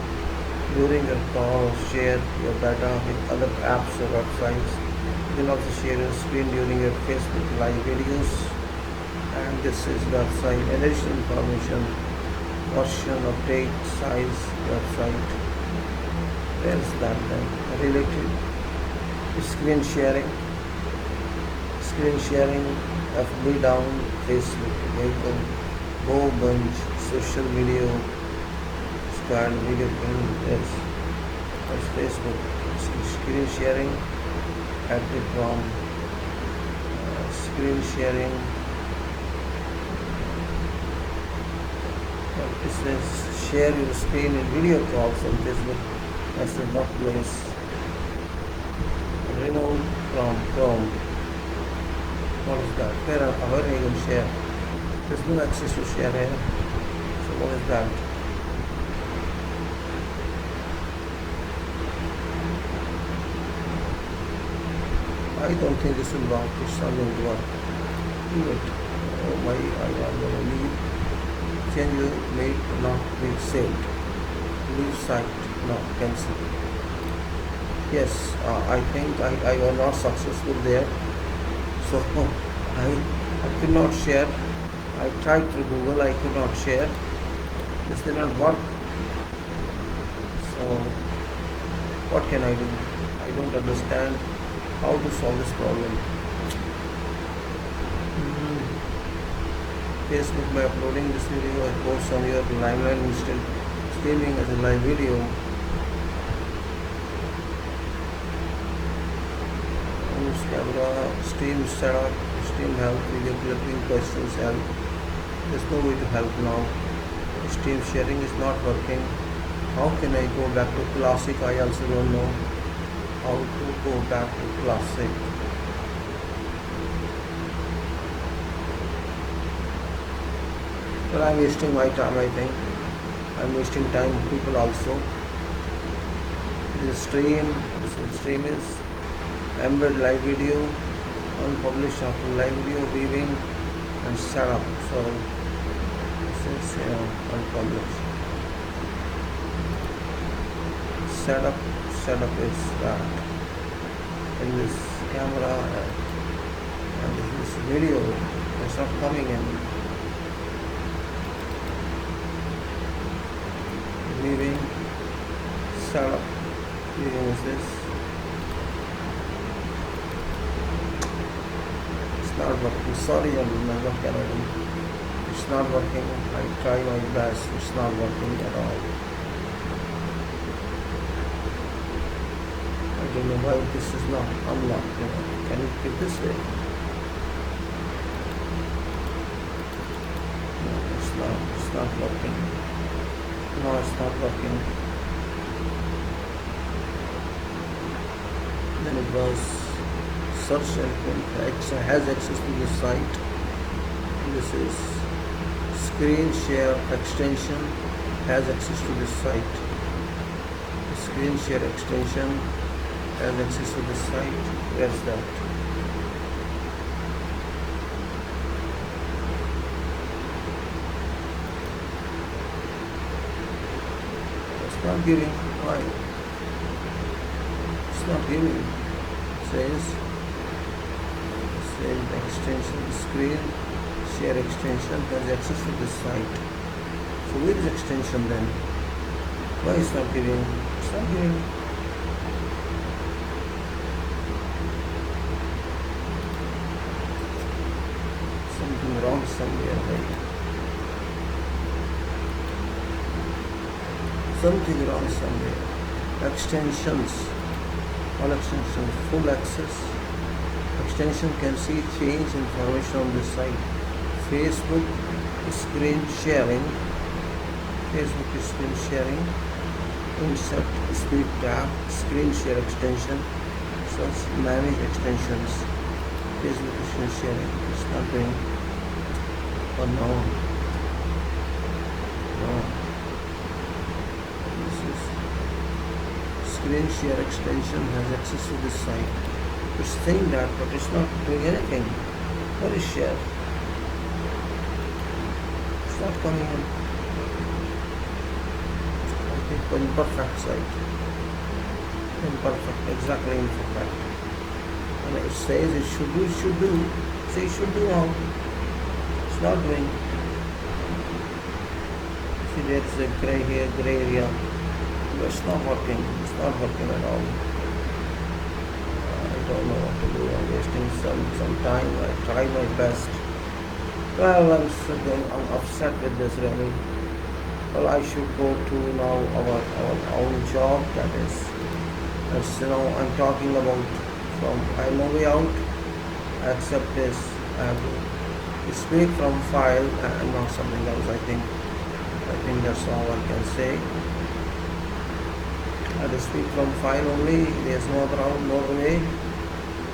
S1: during your call or share your data with other apps or websites. You can also share your screen during your Facebook live videos. And this is website. Additional information, version, update, size, website. Where is that then? Related. Screen sharing. Screen sharing, FB down, Facebook, vehicle, Go bunch, social video, squad video, yes, that's Facebook. Screen sharing, active from screen sharing. It says share your screen and video calls on Facebook. That's the workplace. Remove from Chrome. What is that? Where are you going to share? There's no access to share here. So what is that? I don't think this will work. It's not going to work. Do it. Oh my, I am going to leave. Change your made not be saved. Leave site. No, cancel. Yes, I think I was not successful there. So I could not share. I tried to Google, I could not share. This did not work. So what can I do? I don't understand how to solve this problem. Facebook, by uploading this video, I post on your timeline instead streaming as a live video. Use camera, stream setup, stream help, video clipping, questions help. There's no way to help now. Stream sharing is not working. How can I go back to classic? I also don't know how to go back to classic. Well, I'm wasting my time, I think. I'm wasting time, people also. This stream is embed live video, unpublished after live video, viewing and setup. So this is unpublished. Setup is that in this camera and this video is not coming in. Viewing setup. Viewing is this. It's not working. Sorry, gentlemen, what can I do? It's not working. I try my best. It's not working at all. I don't know why this is not unlocked. Can you click this way? It's not working. No, it's not working. Then it was search and has access to the site. This is screen share extension, has access to this site. The screen share extension has access to this site. Where's that? It's not giving. Why? It's not giving. It says extension screen share extension has access to this site. So where is extension then? Why is not giving? It's not giving. Something wrong somewhere, right? Something wrong somewhere. Extensions. All extensions. Full access. Extension can see change information on this site. Facebook screen sharing. Facebook screen sharing. Insert speed tab. Screen share extension. Search manage extensions. Facebook screen sharing. It's not doing. Oh no. No. This is screen share extension has access to this site. It's saying that, but it's not doing anything. What is share? It's not coming in. I think imperfect site. Imperfect, exactly imperfect. And it says it should do, Say it should do now. It's not doing. See, there's a gray here, gray area. But it's not working. It's not working at all. I don't know what to do. I'm wasting some time. I try my best. Well, I'm upset with this really. Well, I should go to now our own job. That is, I'm talking about from I'm way out. I accept this. I have to speak from file and not something else. I think that's all I can say. I have to speak from file only. There's no way.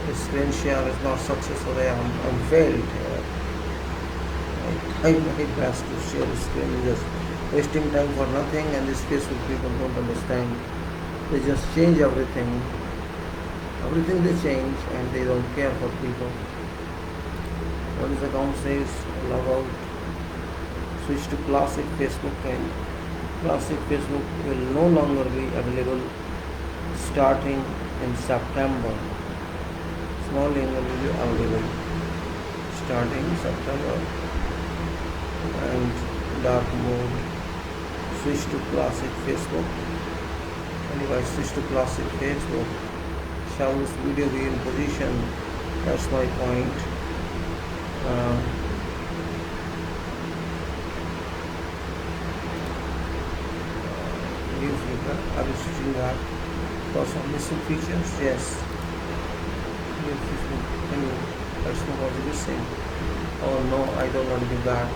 S1: The screen share is not successful. I'm failed. I try my best to share the screen, just wasting time for nothing, and this Facebook people don't understand. They just change everything. Everything they change, and they don't care for people. What is the account says? Log out. Switch to classic Facebook, and classic Facebook will no longer be available starting in September. No longer will be available starting September. And dark mode. Switch to classic Facebook. And if I switch to classic Facebook, shall this video be in position? That's my point. Are you switching that? Because of missing features? Yes. Can you let us know what it is saying? Oh no, I don't want to do that.